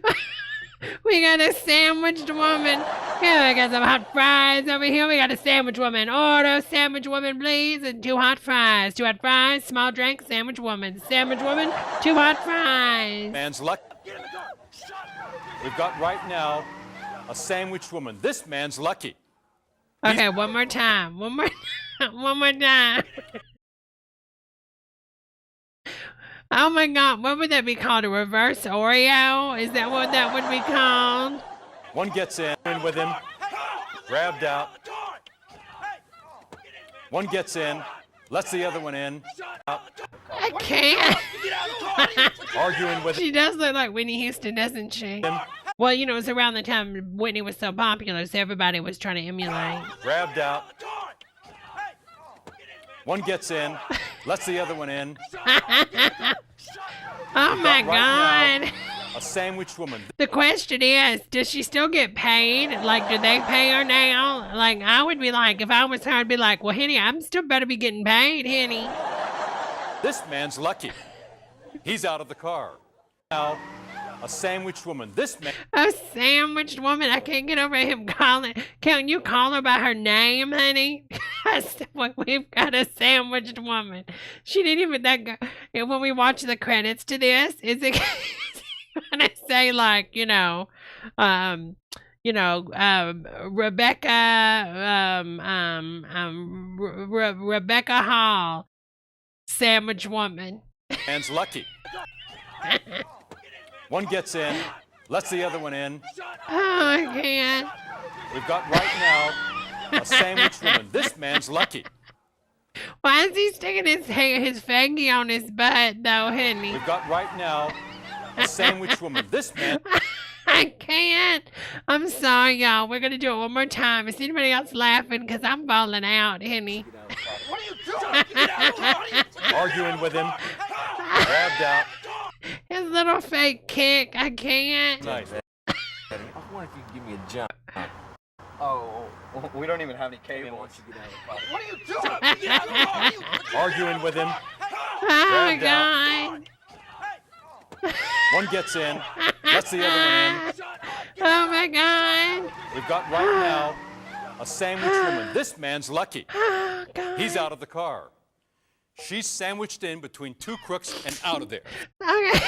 We got a sandwiched woman. Here, we got some hot fries over here. We got a sandwich woman. Order sandwich woman, please, and 2 hot fries. 2 hot fries, small drink, sandwich woman. Sandwich woman, 2 hot fries. Man's luck. We've got right now a sandwich woman. This man's lucky. Okay, one more time. One more time. Oh my God, what would that be called? A reverse Oreo? Is that what that would be called? One gets in with him. Grabbed out. One gets in. Lets the other one in. Out. I can't. Arguing with She does look like Whitney Houston, doesn't she? him. Well, you know, it's around the time Whitney was so popular, so everybody was trying to emulate. Grabbed out. One gets in. Lets the other one in. Oh my Right God. now, a sandwich woman. The question is, does she still get paid? Like, do they pay her now? Like, I would be like, if I was her, I'd be like, well, honey, I'm still better be getting paid, honey. This man's lucky. He's out of the car. Now, a sandwich woman. This man. A sandwiched woman. I can't get over him calling. Can't you call her by her name, honey? We've got a sandwiched woman. She didn't even that go. And when we watch the credits to this, is it gonna say like, Rebecca Hall, sandwich woman. Man's lucky. One gets in, lets the other one in. Oh, I can't. We've got right now a sandwich woman. This man's lucky. Why is he sticking his faggy on his butt, though, honey? We've got right now a sandwich woman. This man. I can't. I'm sorry, y'all. We're going to do it one more time. Is anybody else laughing? Because I'm falling out, honey. What are you doing? Arguing with him. Grabbed out. His little fake kick. I can't. Nice. I wonder if you could give me a jump. Oh, we don't even have any cable once you get out of the car. What are you doing? Get out of the car! Oh Arguing with him. my Grabbed out. God. One gets in, lets the other one in. Oh my God. We've got right now a sandwich woman. This man's lucky. Oh God. He's out of the car. She's sandwiched in between two crooks and out of there. Okay.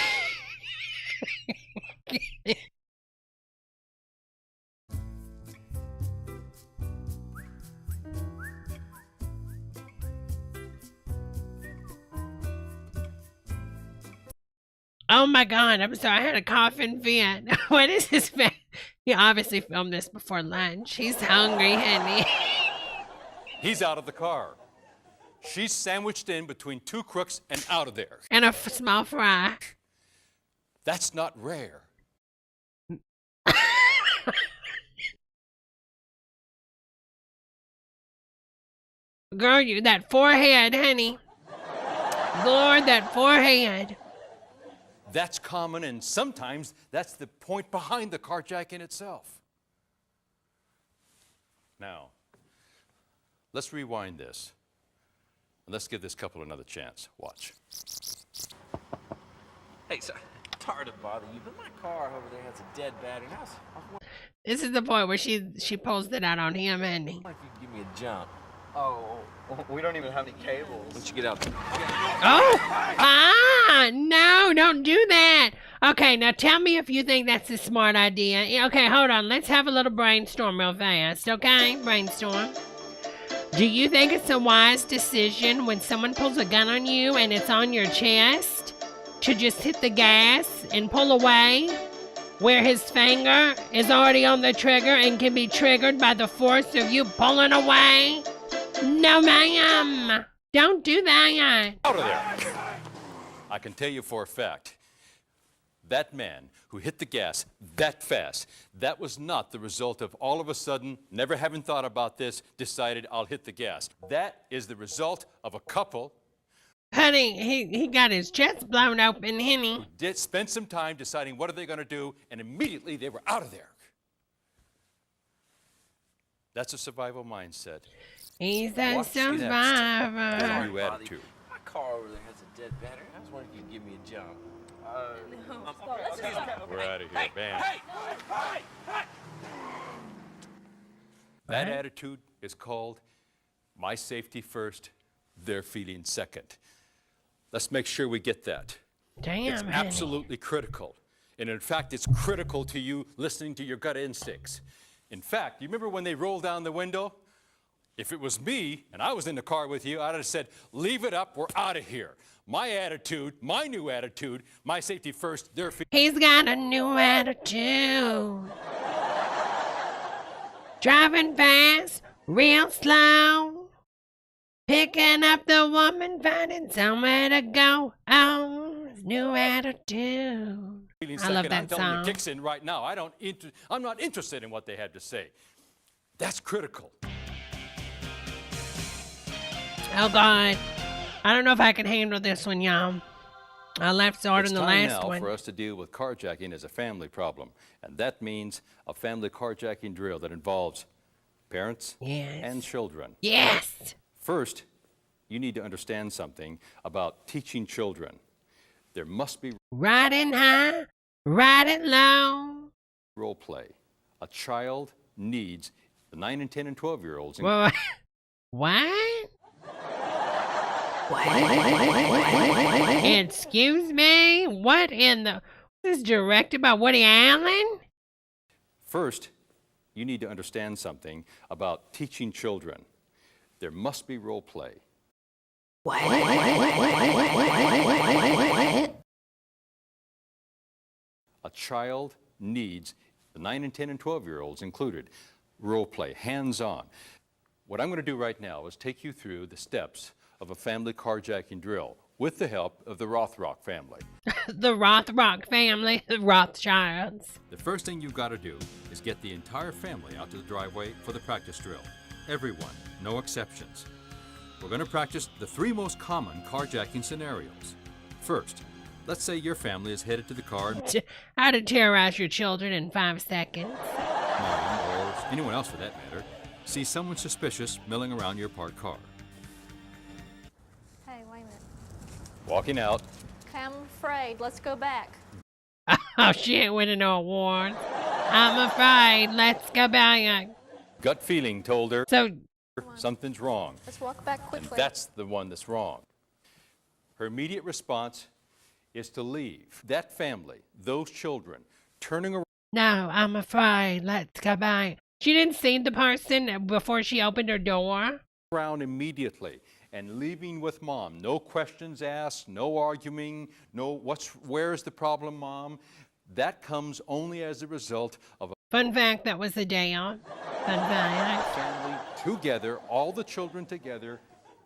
Oh my God, I'm sorry. I had a coughing fit. What is this? He obviously filmed this before lunch. He's hungry, honey. He's out of the car. She's sandwiched in between two crooks and out of there. And a small fry. That's not rare. Girl, you that forehead, honey. Lord, that forehead. That's common, and sometimes that's the point behind the carjacking itself. Now, let's rewind this. And let's give this couple another chance. Watch. Hey, sorry to bother you, but my car over there has a dead battery. This is the point where she pulls it out on him, and he. I wonder if you could give me a jump. Oh, we don't even have any cables. Once you get out there. Oh! No, don't do that. Okay, now tell me if you think that's a smart idea. Okay, hold on. Let's have a little brainstorm real fast, okay? Brainstorm. Do you think it's a wise decision when someone pulls a gun on you and it's on your chest to just hit the gas and pull away where his finger is already on the trigger and can be triggered by the force of you pulling away? No, ma'am. Don't do that. Out of there. I can tell you for a fact, that man who hit the gas that fast, that was not the result of all of a sudden, never having thought about this, decided I'll hit the gas. That is the result of a couple. Honey, he got his chest blown open, honey. Who did spend some time deciding what are they going to do, and immediately they were out of there. That's a survival mindset. He's a What's survivor. Next? A new attitude. My car over there has a dead battery. I was wondering if you could give me a jump. We're out of here, bam. That attitude is called my safety first, their feeling second. Let's make sure we get that. Damn, it's absolutely critical. And in fact, it's critical to you listening to your gut instincts. In fact, you remember when they rolled down the window? If it was me and I was in the car with you, I'd have said, leave it up, we're out of here. My attitude, my new attitude, my safety first, their feet. He's got a new attitude. Driving fast, real slow. Picking up the woman, finding somewhere to go. Oh, new attitude. I love that I'm telling song. you, kicks in right now. I'm not interested in what they have to say. That's critical. Oh, God. I don't know if I can handle this one, y'all. I left harder than the last It's time one. now for us to deal with carjacking as a family problem. And that means a family carjacking drill that involves parents and children. Yes. First, you need to understand something about teaching children. There must be Riding high, riding low. role play. A child needs the 9 and 10 and 12-year-olds. What? Excuse me? What in the... This is directed by Woody Allen? First, you need to understand something about teaching children. There must be role play. A child needs, the 9 and 10 and 12-year-olds included, role play, hands-on. What I'm going to do right now is take you through the steps of a family carjacking drill with the help of the Rothrock family. The Rothrock family, the Rothschilds. The first thing you've got to do is get the entire family out to the driveway for the practice drill. Everyone, no exceptions. We're going to practice the 3 most common carjacking scenarios. First, let's say your family is headed to the car. How to terrorize your children in 5 seconds. Mom, or anyone else for that matter, see someone suspicious milling around your parked car. Hey, wait a minute. Walking out. Okay, I'm afraid. Let's go back. Oh, she ain't winning no awards. I'm afraid. Let's go back. Gut feeling told her So something's wrong. Let's walk back quickly. And that's the one that's wrong. Her immediate response is to leave. That family, those children, turning No, I'm afraid. Let's go back. She didn't see the person before she opened her door. around immediately and leaving with mom. No questions asked, no arguing, no where's the problem, mom? That comes only as a result of a Fun fact, that was the day off. Fun fact. family together, all the children together,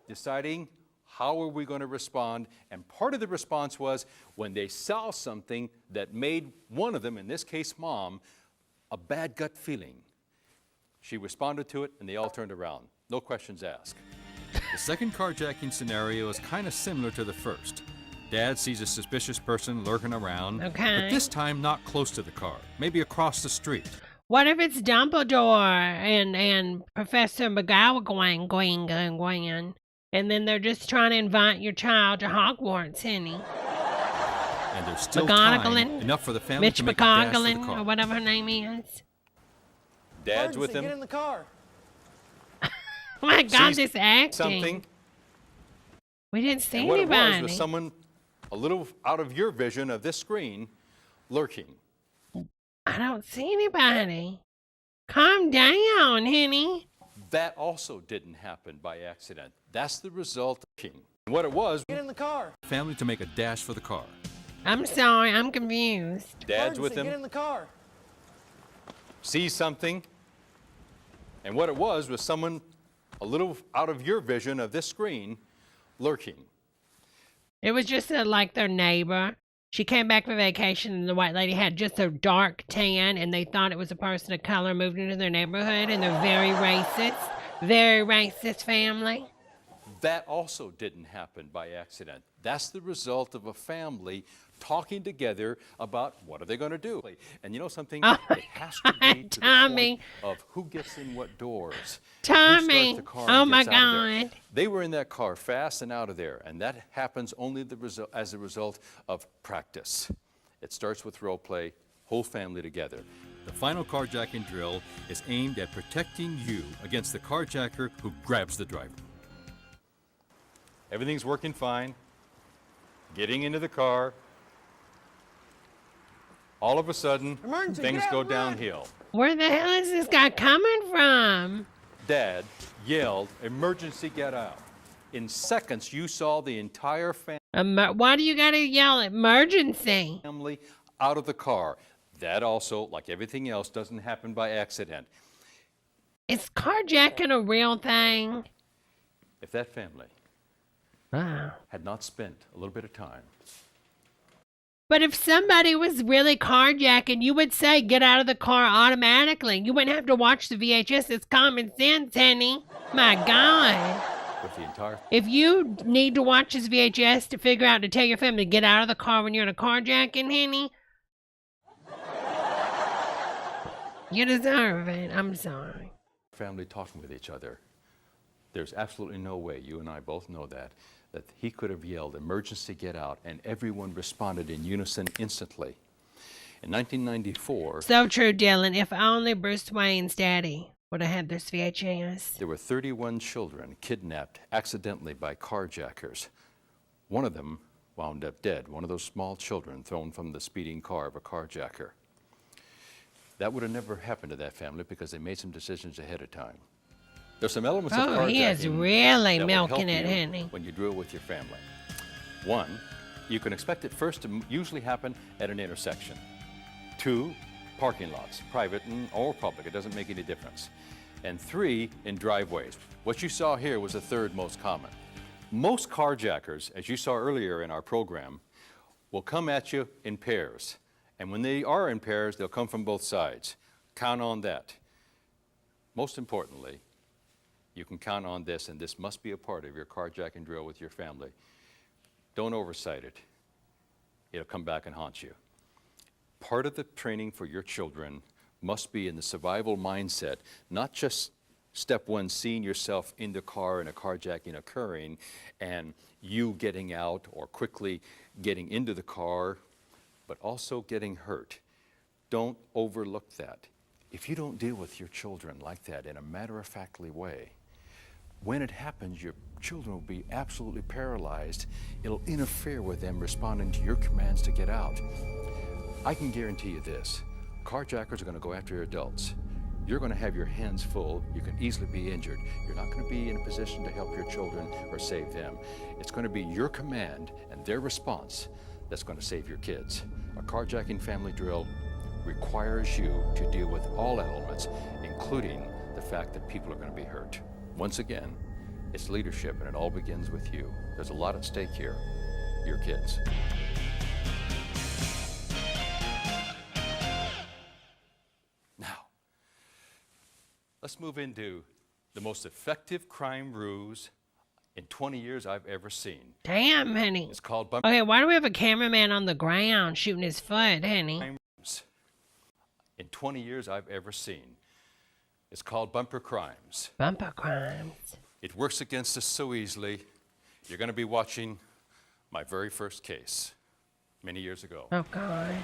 deciding how are we going to respond. And part of the response was when they saw something that made one of them, in this case mom, a bad gut feeling. She responded to it and they all turned around. No questions asked. The second carjacking scenario is kind of similar to the first. Dad sees a suspicious person lurking around, but this time not close to the car, maybe across the street. What if it's Dumbledore and Professor McGowan, and then they're just trying to invite your child to Hogwarts, honey? And there's still time enough for the family Mitch to make a dash for the McGowan, car. or whatever her name is. Dad's with him. Get in the car. Oh my God, Sees this acting. something. We didn't see And what it anybody. was someone a little out of your vision of this screen lurking. I don't see anybody. Calm down, honey. That also didn't happen by accident. That's the result of lurking. What it was, Get in the car. family to make a dash for the car. I'm sorry, I'm confused. Dad's with Get him, in the car. sees something, and what it was someone a little out of your vision of this screen lurking. It was just like their neighbor. She came back from vacation and the white lady had just a dark tan and they thought it was a person of color moved into their neighborhood and they're very racist family. That also didn't happen by accident. That's the result of a family talking together about what are they going to do. And you know something? Oh, it has to be to Tommy. the point of who gets in what doors. Tommy. Who starts the car Oh and my gets out of there. God. They were in that car fast and out of there, and that happens only as a result of practice. It starts with role play, whole family together. The final carjacking drill is aimed at protecting you against the carjacker who grabs the driver. Everything's working fine. Getting into the car. All of a sudden, Emergency, things get go out, run. downhill. Where the hell is this guy coming from? Dad yelled, "Emergency, get out." In seconds, you saw the entire Why do you gotta yell emergency? family out of the car. That also, like everything else, doesn't happen by accident. Is carjacking a real thing? If that family Wow. had not spent a little bit of time, But if somebody was really carjacking, you would say, get out of the car automatically. You wouldn't have to watch the VHS. It's common sense, honey. My God. with the entire If you need to watch this VHS to figure out to tell your family to get out of the car when you're in a carjacking, honey, you deserve it. I'm sorry. family talking with each other, there's absolutely no way, you and I both know that he could have yelled, "Emergency, get out," and everyone responded in unison instantly. In 1994, So true, Dylan. If only Bruce Wayne's daddy would have had this VHS. there were 31 children kidnapped accidentally by carjackers. One of them wound up dead, one of those small children thrown from the speeding car of a carjacker. That would have never happened to that family because they made some decisions ahead of time. There's some elements of carjacking he is really that will milking help it, you honey. when you drill with your family. One, you can expect it first to usually happen at an intersection. Two, parking lots, private or public, it doesn't make any difference. And three, in driveways. What you saw here was the third most common. Most carjackers, as you saw earlier in our program, will come at you in pairs. And when they are in pairs, they'll come from both sides. Count on that. Most importantly, you can count on this, and this must be a part of your carjacking drill with your family. Don't oversight it. It'll come back and haunt you. Part of the training for your children must be in the survival mindset, not just step one, seeing yourself in the car and a carjacking occurring, and you getting out or quickly getting into the car, but also getting hurt. Don't overlook that. If you don't deal with your children like that in a matter-of-factly way, When it happens, your children will be absolutely paralyzed. It'll interfere with them responding to your commands to get out. I can guarantee you this. Carjackers are going to go after your adults. You're going to have your hands full. You can easily be injured. You're not going to be in a position to help your children or save them. It's going to be your command and their response that's going to save your kids. A carjacking family drill requires you to deal with all elements, including the fact that people are going to be hurt. Once again, it's leadership, and it all begins with you. There's a lot at stake here. Your kids. Now, let's move into the most effective crime ruse in 20 years I've ever seen. Damn, honey. It's called Okay, why do we have a cameraman on the ground shooting his foot, honey? In 20 years I've ever seen. It's called bumper crimes. Bumper crimes. It works against us so easily. You're going to be watching my very first case many years ago. Oh, God.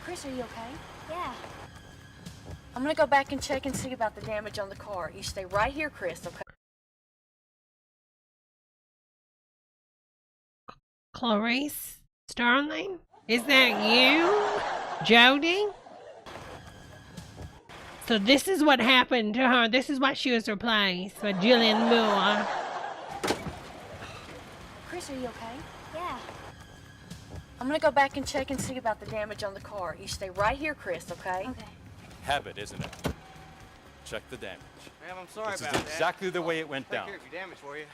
Chris, are you okay? Yeah. I'm gonna go back and check and see about the damage on the car. You stay right here, Chris, okay? Clarice Starling? Is that you, Jody? So this is what happened to her. This is what she was replaced with Jillian Moore. Chris, are you okay? Yeah. I'm gonna go back and check and see about the damage on the car. You stay right here, Chris, okay? Okay. Habit, isn't it? Check the damage. Ma'am, I'm sorry this about is that. exactly the way it went down. Take care of your damage for you.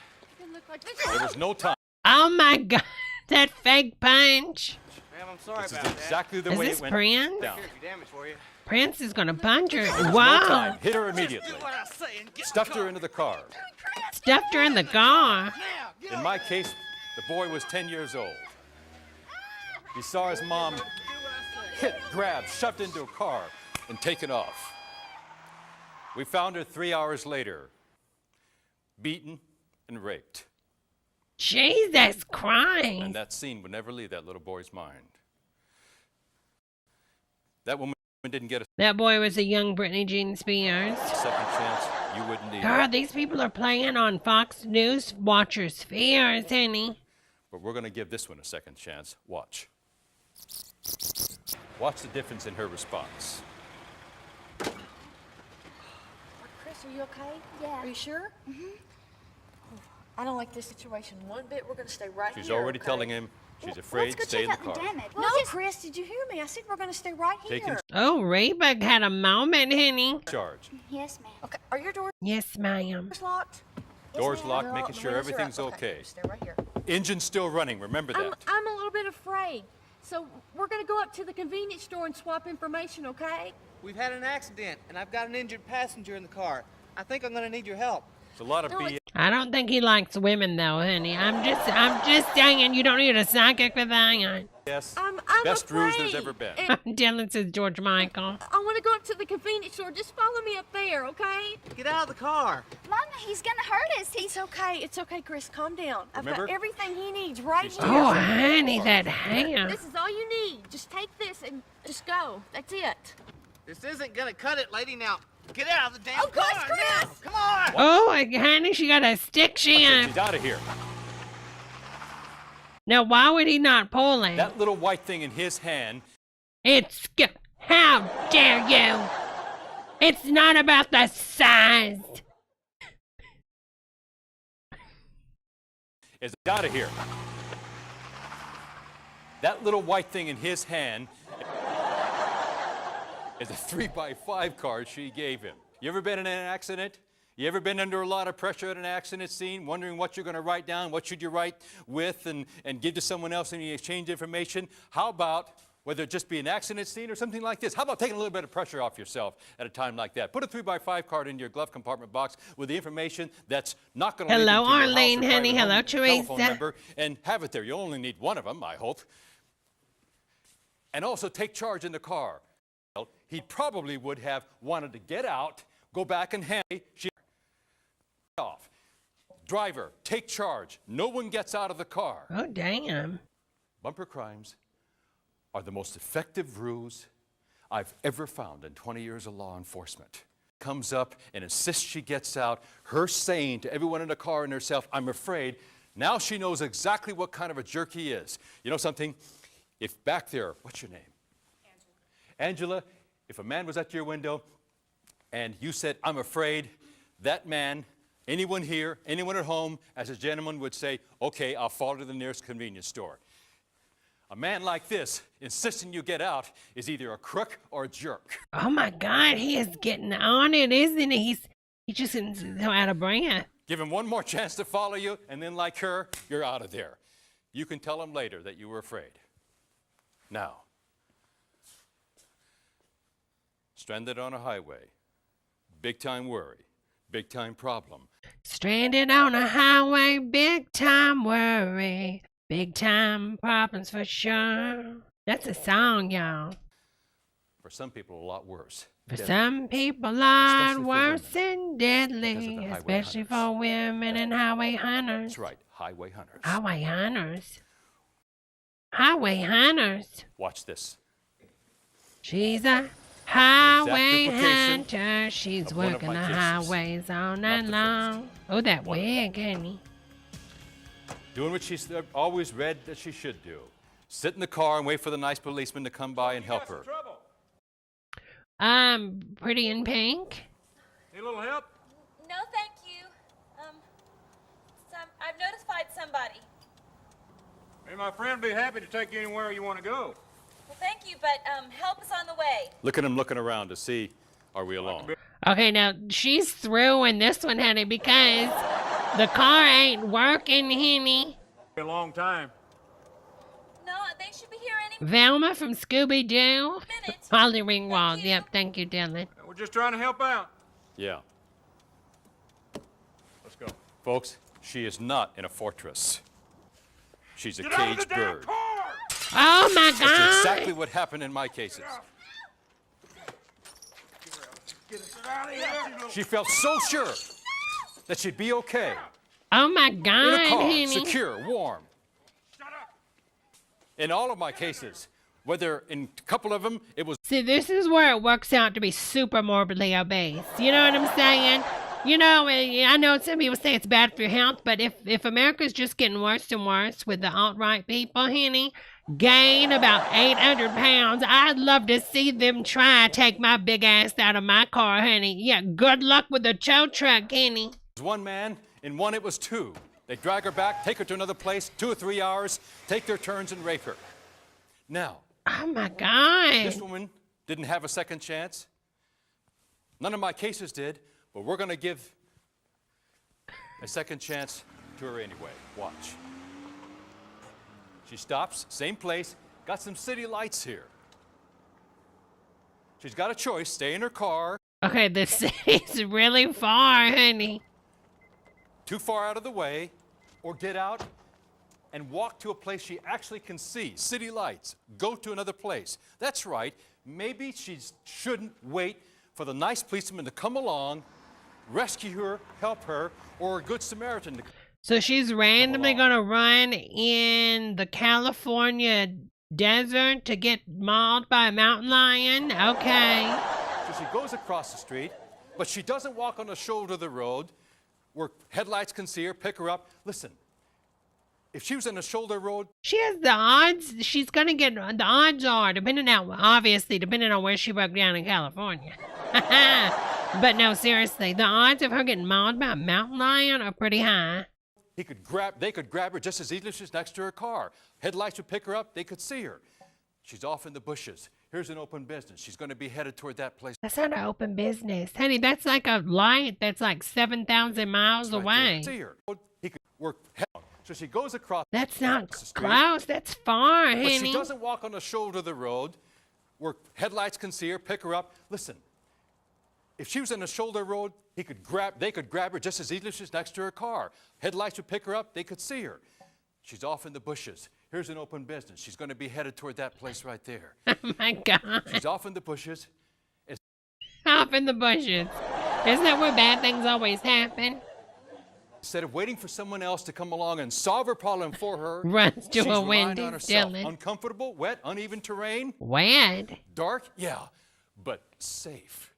There was no time. Oh my God, that fake punch. Ma'am, I'm sorry This about is exactly the Is way this it went Prince? down. Take care of your damage for you. Prince is gonna punch her. There was Wow. no time. Hit her immediately. Stuffed her into the car. Stuffed her in the car. In my case, the boy was 10 years old. He saw his mom hit, grabbed, shoved into a car, and taken off. We found her 3 hours later, beaten and raped. Jesus Christ. And that scene would never leave that little boy's mind. That woman didn't get a That boy was a young Britney Jean Spears. second chance. You wouldn't either. God, these people are playing on Fox News Watchers' fears, honey. But we're going to give this one a second chance. Watch. Watch the difference in her response. Chris, are you okay? Yeah. Are you sure? Mm-hmm. I don't like this situation one bit. We're gonna stay right here. She's already okay? telling him she's afraid to stay in the car. No, Chris, did you hear me? I said we're gonna stay right Take here. Oh, Raybuck had a moment, honey. Charge. Yes, ma'am. Okay, are your doors Yes, ma'am. locked? Doors locked, No, making the sure windows are everything's up. okay. Stay right here. Engine's still running, remember that. I'm a little bit afraid. So we're gonna go up to the convenience store and swap information, okay? We've had an accident, and I've got an injured passenger in the car. I think I'm gonna need your help. It's a lot of BS. I don't think he likes women, though, honey. I'm just saying you don't need a psychic for that. Yes. I'm Best ruse there's afraid. ever been. Dylan says George Michael. I want to go up to the convenience store. Just follow me up there, okay? Get out of the car. Mama, he's gonna hurt us. It's okay. It's okay, Chris. Calm down. I've Remember? got everything he needs right here. Oh, honey, that hair. This is all you need. Just take this and just go. That's it. This isn't gonna cut it, lady. Now, get out of the damn Oh, car. gosh, Chris! Now. Come on. Oh, honey, she got a stick shift. She's out of here. Now, why would he not pull it? That little white thing in his hand. How dare you? It's not about the size. Is out of here. That little white thing in his hand is a 3x5 card she gave him. You ever been in an accident? You ever been under a lot of pressure at an accident scene, wondering what you're going to write down, what should you write with and give to someone else and you exchange information? How about, whether it just be an accident scene or something like this, how about taking a little bit of pressure off yourself at a time like that? Put a 3x5 card in your glove compartment box with the information that's not going to lead Hello, into your Arlene, house or honey. private Hello, home telephone Teresa. number, and have it there. You only need one of them, I hope. And also take charge in the car. He probably would have wanted to get out, go back and hand she off. Driver, take charge. No one gets out of the car. Oh, damn. Bumper crimes are the most effective ruse I've ever found in 20 years of law enforcement. comes up and insists she gets out, her saying to everyone in the car and herself, I'm afraid, now she knows exactly what kind of a jerk he is. You know something? If back there, what's your name? Angela, if a man was at your window and you said, I'm afraid, that man, anyone here, anyone at home, as a gentleman would say, okay, I'll follow to the nearest convenience store. A man like this, insisting you get out, is either a crook or a jerk. Oh my God, he is getting on it, isn't he? He just isn't so out of breath. Give him one more chance to follow you, and then like her, you're out of there. You can tell him later that you were afraid. Now, stranded on a highway, big time worry, big time problem. Stranded on a highway, big time worry, big time problems for sure. That's a song, y'all. For some people, a lot worse. For some people, a lot worse and deadly, especially for women and highway hunters. That's right, highway hunters. Highway hunters. Highway hunters. Watch this. She's a highway hunter. She's working the highways all night long. Oh, that wig, honey. Doing what she's always read that she should do. Sit in the car and wait for the nice policeman to come by and help her. Pretty in pink. Need a little help? No, thank you. I've notified somebody. Hey, my friend, be happy to take you anywhere you want to go. Well, thank you, but help is on the way. Look at him looking around to see, are we alone? Okay, now she's through in this one, honey, because the car ain't working, honey. A long time. No, they should be here any Velma from Scooby-Doo. Holly Ringwald. Yep, thank you, Dylan. We're just trying to help out. Yeah. Let's go. Folks, she is not in a fortress. She's a caged bird. Oh my God! That's exactly what happened in my cases. She felt so sure that she'd be okay. Oh my God, in a car, honey. secure, warm. In all of my cases, whether in a couple of them it was... See, this is where it works out to be super morbidly obese. You know what I'm saying? You know, I know some people say it's bad for your health, but if America's just getting worse and worse with the alt-right people, honey, gain about 800 pounds, I'd love to see them try to take my big ass out of my car, honey. Yeah, good luck with the tow truck, honey. It was one man, in one it was two. They drag her back, take her to another place, 2 or 3 hours, take their turns and rape her. Now, oh my God. This woman didn't have a second chance. None of my cases did, but we're going to give a second chance to her anyway. Watch. She stops, same place, got some city lights here. She's got a choice, stay in her car. Okay, the city's really far, honey. Too far out of the way, or get out and walk to a place she actually can see. City lights. Go to another place. That's right. Maybe she shouldn't wait for the nice policeman to come along, rescue her, help her, or a good Samaritan to So she's randomly going to run in the California desert to get mauled by a mountain lion? Okay. So she goes across the street, but she doesn't walk on the shoulder of the road where headlights can see her, pick her up. Listen, if she was in a shoulder road... She has the odds. She's going to get... The odds are, depending on where she broke down in California. But no, seriously, the odds of her getting mauled by a mountain lion are pretty high. They could grab her just as easily as she's next to her car. Headlights would pick her up. They could see her. She's off in the bushes. Here's an open business. She's going to be headed toward that place. That's not an open business. Honey, that's like a light that's like 7,000 miles away. See her. He could work. So she goes across. That's not close. That's far, honey. But she doesn't walk on the shoulder of the road where headlights can see her, pick her up. Listen, if she was in a shoulder road, they could grab her just as easily as she's next to her car. Headlights would pick her up. They could see her. She's off in the bushes. Here's an open business. She's going to be headed toward that place right there. Oh, my God. She's off in the bushes. Off in the bushes. Isn't that where bad things always happen? Instead of waiting for someone else to come along and solve her problem for her, runs to a window. Dylan. Uncomfortable, wet, uneven terrain. Wet? Dark, yeah, but safe.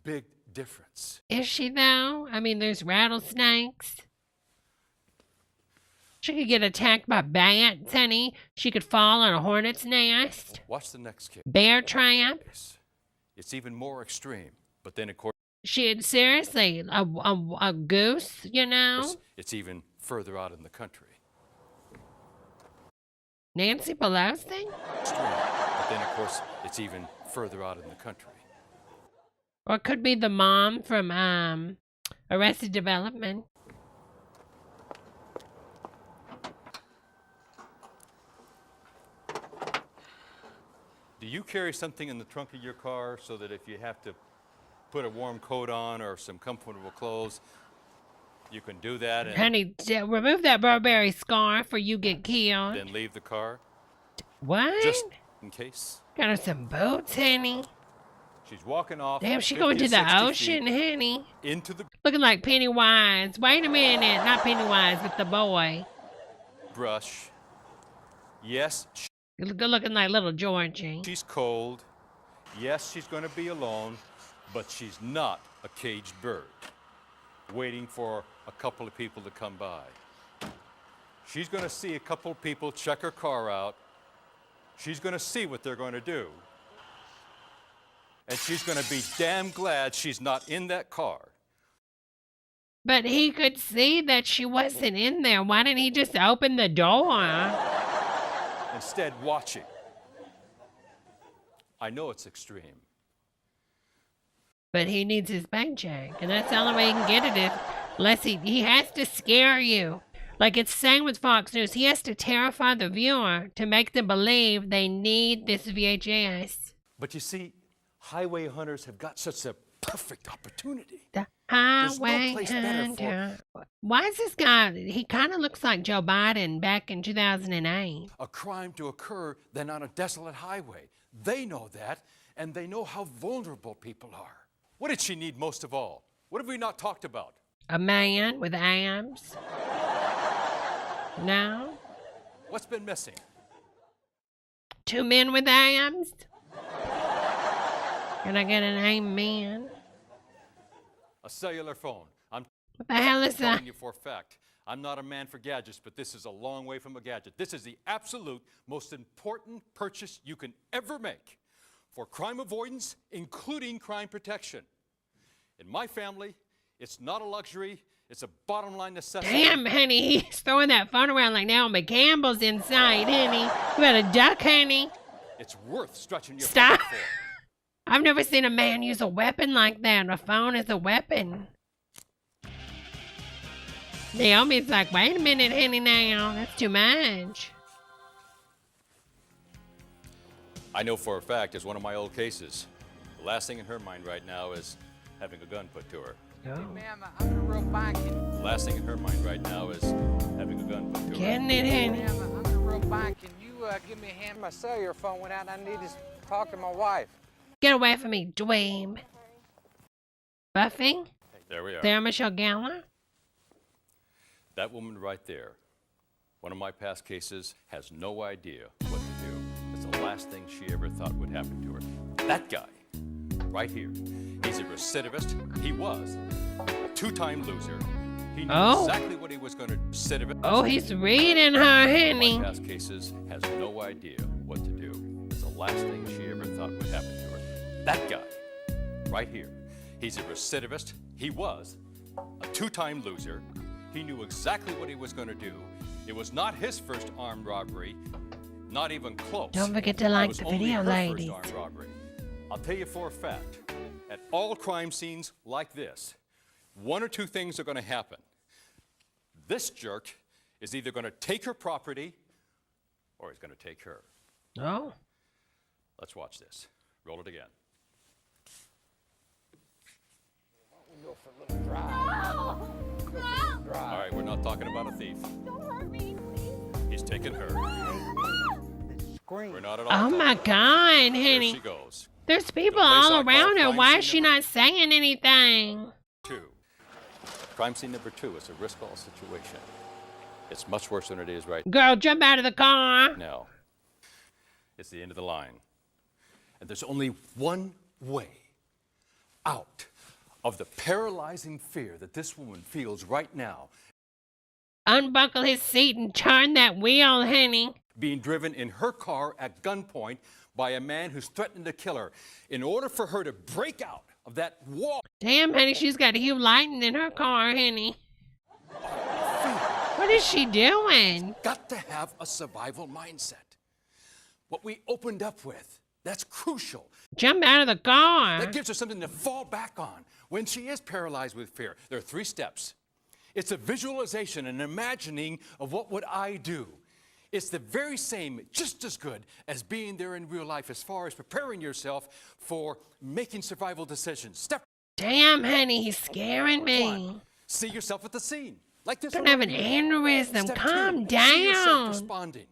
Big difference. Is she, though? I mean, there's rattlesnakes. She could get attacked by bats, honey. She could fall on a hornet's nest. Watch the next case. Bear trap. It's even more extreme. But then, of course, Seriously, a goose, you know? it's even further out in the country. Nancy Pelosi? Extreme. But then, of course, it's even further out in the country. Or it could be the mom from Arrested Development. Do you carry something in the trunk of your car so that if you have to put a warm coat on or some comfortable clothes, you can do that? And Honey, remove that Burberry scarf or you get killed. then leave the car? What? Just in case. Got her some boots, honey. She's walking off. Damn, she going to the ocean, honey. Into the Looking like Pennywise. Wait a minute. Not Pennywise, but the boy. brush. Yes, Looking like little Georgie. she's cold. Yes, she's going to be alone, but she's not a caged bird waiting for a couple of people to come by. She's going to see a couple of people check her car out. She's going to see what they're going to do. And she's going to be damn glad she's not in that car. But he could see that she wasn't in there. Why didn't he just open the door? Instead, watching. I know it's extreme. But he needs his paycheck, and that's the only way he can get it unless he has to scare you. Like it's saying with Fox News, he has to terrify the viewer to make them believe they need this VHS. But you see, highway hunters have got such a perfect opportunity. The There's no highway place better for hunter. Why is this guy, he kind of looks like Joe Biden back in 2008. a crime to occur than on a desolate highway. They know that, and they know how vulnerable people are. What did she need most of all? What have we not talked about? A man with abs. No? What's been missing? 2 men with abs. Can I get an amen? A cellular phone. I'm What the hell is telling that? you for a fact. I'm not a man for gadgets, but this is a long way from a gadget. This is the absolute most important purchase you can ever make for crime avoidance, including crime protection. In my family, it's not a luxury, it's a bottom line necessity. Damn, honey, he's throwing that phone around like Naomi Campbell's inside, honey. You better duck, honey. It's worth stretching your Stop. pocket for. I've never seen a man use a weapon like that. A phone is a weapon. Naomi's like, wait a minute, honey, now. That's too much. I know for a fact, it's one of my old cases. The last thing in her mind right now is having a gun put to her. Oh. Ma'am, I'm the real banking. The last thing in her mind right now is having a gun put to her. Getting it, honey. Ma'am, I'm the real bank. Can you give me a hand? My cellular phone went out and I need to talk to my wife. Get away from me, dweeb. Buffing? There we are. Sarah Michelle Gellar? That woman right there, one of my past cases, has no idea what to do. It's the last thing she ever thought would happen to her. That guy, right here, he's a recidivist. He was a 2-time loser. He knew exactly what he was going to recidivist. Oh, he's reading her, honey. My past cases has no idea what to do. It's the last thing she ever thought would happen to her. That guy, right here, he's a recidivist. He was a 2-time loser. He knew exactly what he was going to do. It was not his first armed robbery, not even close. Don't forget to like It was the only video, her ladies. First armed robbery. I'll tell you for a fact, at all crime scenes like this, 1 or 2 things are going to happen. This jerk is either going to take her property or he's going to take her. Oh. Let's watch this. Roll it again. We go for a little drive. All right, we're not talking about a thief. Don't hurt me, please. He's taking her. We're not at all. Oh my God, honey. There she goes. There's people The place all I call around her. crime Why scene is she not saying anything? 2. Crime scene number 2 is a risk-all situation. It's much worse than it is right Girl, jump out of the car. now. It's the end of the line. And there's only one way out of the paralyzing fear that this woman feels right now. Unbuckle his seat and turn that wheel, honey. Being driven in her car at gunpoint by a man who's threatening to kill her. In order for her to break out of that wall. Damn, honey, she's got a Hugh Lighton in her car, honey. What is she doing? Got to have a survival mindset. What we opened up with, that's crucial. Jump out of the car. That gives her something to fall back on when she is paralyzed with fear. There are 3 steps. It's a visualization, an imagining of what would I do. It's the very same, just as good as being there in real life as far as preparing yourself for making survival decisions. Step. Damn, honey, he's scaring me. 1, see yourself at the scene. Like this. Don't have an aneurysm. Step Calm 2, down. see yourself responding.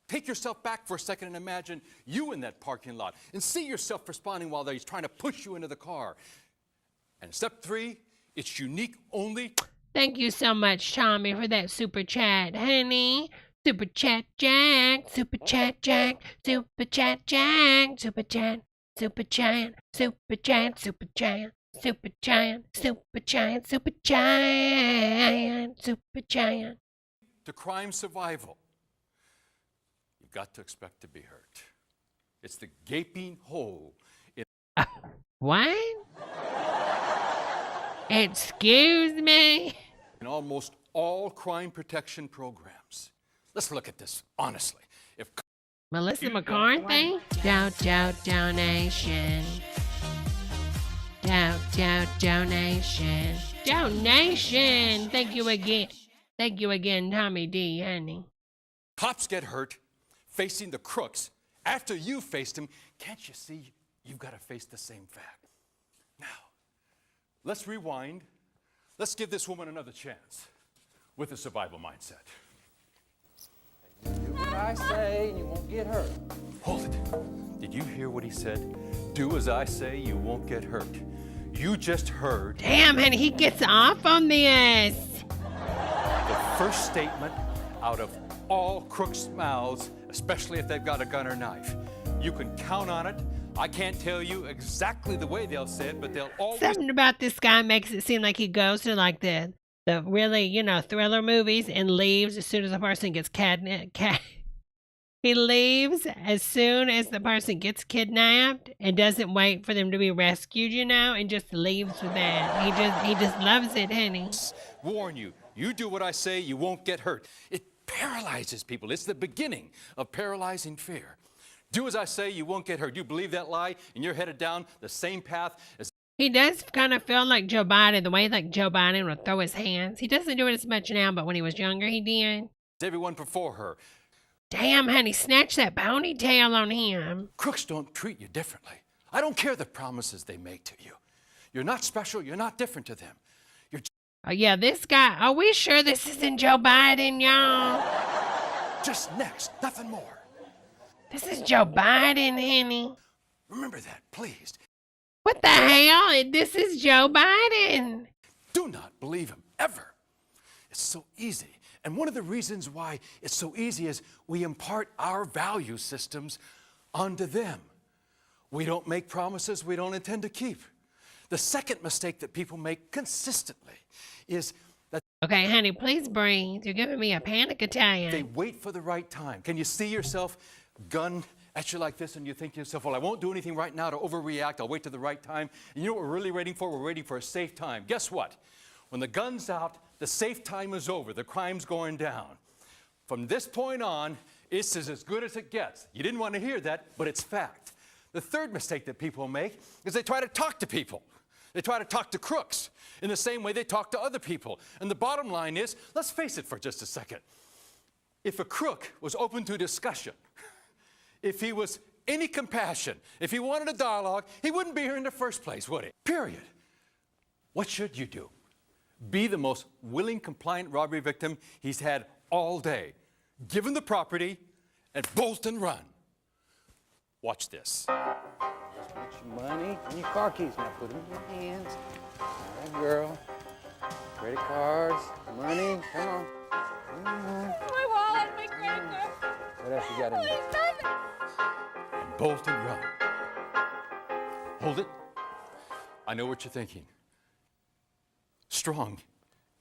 Take yourself back for a second and imagine you in that parking lot. And see yourself responding while he's trying to push you into the car. And step 3, it's unique only. Thank you so much, Tommy, for that super chat, honey. Super chat Jack, super chat Jack, super chat Jack, super chat, super chat, super chat, super chat, super chat, super chat, super chat, super chat. To crime survival, you've got to expect to be hurt. It's the gaping hole in. What? Excuse me? In almost all crime protection programs. Let's look at this honestly. If Melissa McCarthy? Donation. Donation. Donation. Thank you again. Thank you again, Tommy D, honey. Cops get hurt facing the crooks after you faced them, can't you see you've got to face the same fact? Now, let's rewind. Let's give this woman another chance with a survival mindset. Do what I say and you won't get hurt. Hold it. Did you hear what he said? Do as I say, you won't get hurt. You just heard. Damn, honey, he gets off on this. The first statement out of all crooks' mouths, especially if they've got a gun or knife. You can count on it. I can't tell you exactly the way they'll say it, but they'll always. Something about this guy makes it seem like he goes to like the really, thriller movies and leaves as soon as the person gets He leaves as soon as the person gets kidnapped and doesn't wait for them to be rescued, and just leaves with that. He just loves it, honey. Warn you, you do what I say, you won't get hurt. It paralyzes people. It's the beginning of paralyzing fear. Do as I say, you won't get hurt. You believe that lie, and you're headed down the same path as. He does kind of feel like Joe Biden, the way like Joe Biden would throw his hands. He doesn't do it as much now, but when he was younger, he did. Everyone before her. Damn, honey, snatch that ponytail on him. Crooks don't treat you differently. I don't care the promises they make to you. You're not special. You're not different to them. Oh, yeah, this guy. Are we sure this isn't Joe Biden, y'all? Just next, nothing more. This is Joe Biden, honey. Remember that, please. What the hell? This is Joe Biden. Do not believe him, ever. It's so easy. And one of the reasons why it's so easy is we impart our value systems onto them. We don't make promises we don't intend to keep. The second mistake that people make consistently is that. Okay, honey, please breathe. You're giving me a panic attack. They wait for the right time. Can you see yourself gun at you like this and you think to yourself, well, I won't do anything right now to overreact. I'll wait till the right time. And you know what we're really waiting for? We're waiting for a safe time. Guess what? When the gun's out, the safe time is over. The crime's going down. From this point on, it's as good as it gets. You didn't want to hear that, but it's fact. The third mistake that people make is they try to talk to people. They try to talk to crooks in the same way they talk to other people. And the bottom line is, let's face it for just a second. If a crook was open to discussion, if he was any compassion, if he wanted a dialogue, he wouldn't be here in the first place, would he? Period. What should you do? Be the most willing, compliant robbery victim he's had all day. Give him the property and bolt and run. Watch this. Just put your money and your car keys. Now put them in your hands. All right, girl. Credit cards, money. Come on. My wallet, my credit card. What else you got in there? And bolt and run. Hold it. I know what you're thinking. strong.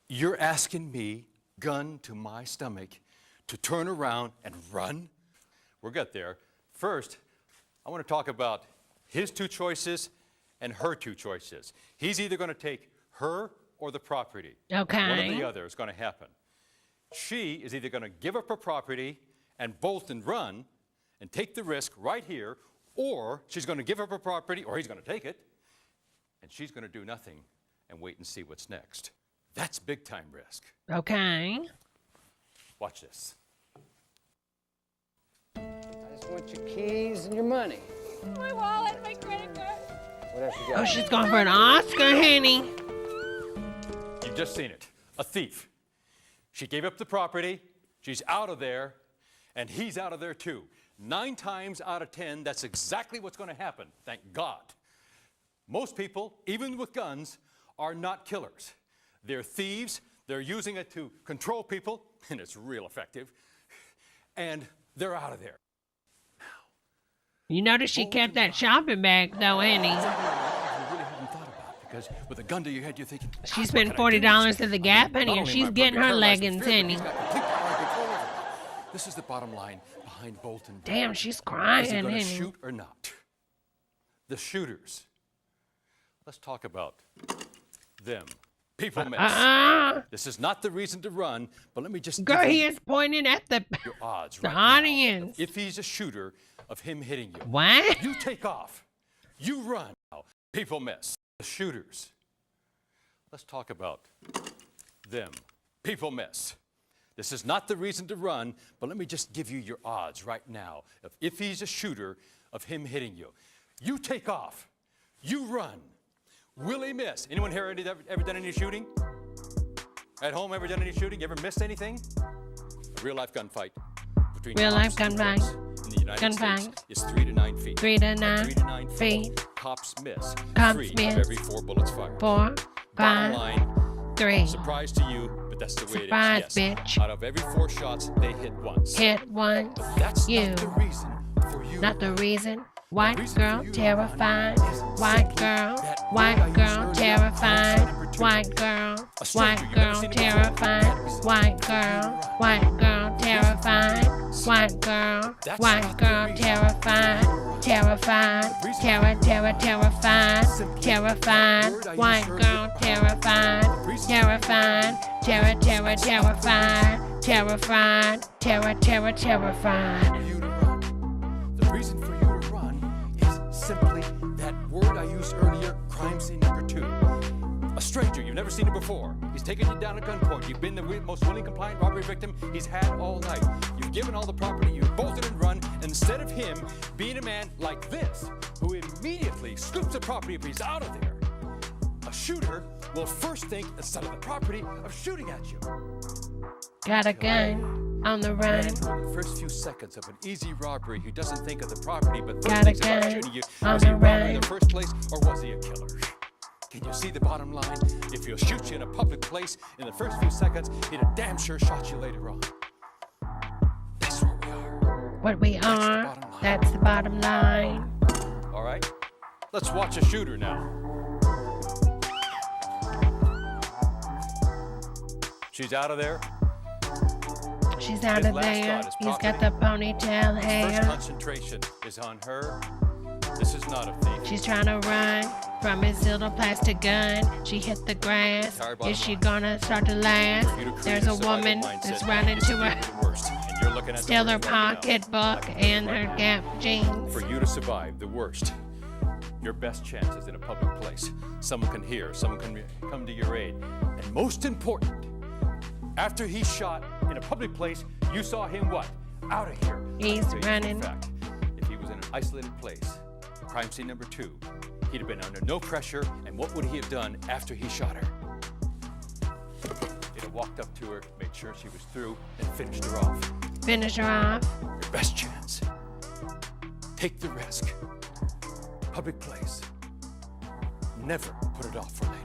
You're asking me, gun to my stomach, to turn around and run? We'll get there. First, I want to talk about his two choices and her two choices. He's either going to take her or the property. Okay. One or the other is going to happen. She is either going to give up her property and bolt and run and take the risk right here, or she's going to give up her property, or he's going to take it, and she's going to do nothing and wait and see what's next. That's big time risk. Okay. Watch this. I just want your keys and your money. My wallet, my credit card. What else you got? Oh, she's going for an Oscar, honey. You've just seen it. A thief. She gave up the property, she's out of there, and he's out of there too. 9 times out of 10, that's exactly what's going to happen, thank God. Most people, even with guns, are not killers. They're thieves, they're using it to control people, and it's real effective, and they're out of there. You notice she kept that shopping bag, though, honey. Because with a gun to your head, you're thinking, She spent $40 at the Gap, honey, and she's getting her leggings, honey. This is the bottom line behind Bolton. Damn, she's crying, Is he going to honey. shoot or not? The shooters. Let's talk about them. People miss. This is not the reason to run, but let me just Girl, give he you is pointing at the your odds the right now. audience. If he's a shooter, of him hitting you. What? You take off. You run. People miss. The shooters. Let's talk about them. People miss. This is not the reason to run, but let me just give you your odds right now. If he's a shooter, of him hitting you. You take off. You run. Will he miss? Anyone here ever done any shooting? At home, ever done any shooting? You ever missed anything? A real-life gunfight between Real-life cops and gunfight. drugs in the United States is 3 to 9 feet. 3 to At 9 feet. Cops miss. Cops 3 miss. of every 4 bullets fired. 4, Bottom 5, line, 3. surprise to you, but that's the way Surprise, it is. Yes. bitch. Out of every 4 shots, they hit once. Hit once. But that's You. not the reason for you. Not the reason. White girl terrified. White girl terrified. White girl terrified. White girl terrified. White girl terrified. Terrified. Terrified. White girl terrified. Terrified. The reason for you to run is simply that word I used earlier, crime scene number 2. A stranger, you've never seen him before. He's taken you down at gunpoint. You've been the most willing, compliant robbery victim he's had all night. You've given all the property, you've bolted and run. Instead of him being a man like this, who immediately scoops the property if he's out of there, a shooter will first think, instead of the property, of shooting at you. Got a gun on the run. In the first few seconds of an easy robbery, he doesn't think of the property, but first Got a thinks about gun shooting you. on Was he the a robber in run. the first place, or was he a killer? Can you see the bottom line? If he'll shoot you in a public place in the first few seconds, he'd have damn sure shot you later on. That's where we are. What we are, that's the bottom line. All right? Let's watch a shooter now. She's out of there. She's out His of last there. thought is He's got the ponytail First hair. concentration is on her. This is not a thief. She's trying to run from his little plastic gun. She hit the grass. Entire bottom Is she line. gonna start to last? For you to create There's a survival woman mindset that's running is to the her. worst, and you're looking at Steal the her worst right now. pocketbook and her Gap jeans. For you to survive the worst, your best chance is in a public place. Someone can hear, someone can come to your aid. And most important, after he shot in a public place, you saw him what? Out of here. He's I'll tell you running. In fact, if he was in an isolated place, crime scene number 2, he'd have been under no pressure, and what would he have done after he shot her? He'd have walked up to her, made sure she was through, and finished her off. Finish her off. Your best chance. Take the risk. Public place. Never put it off for later.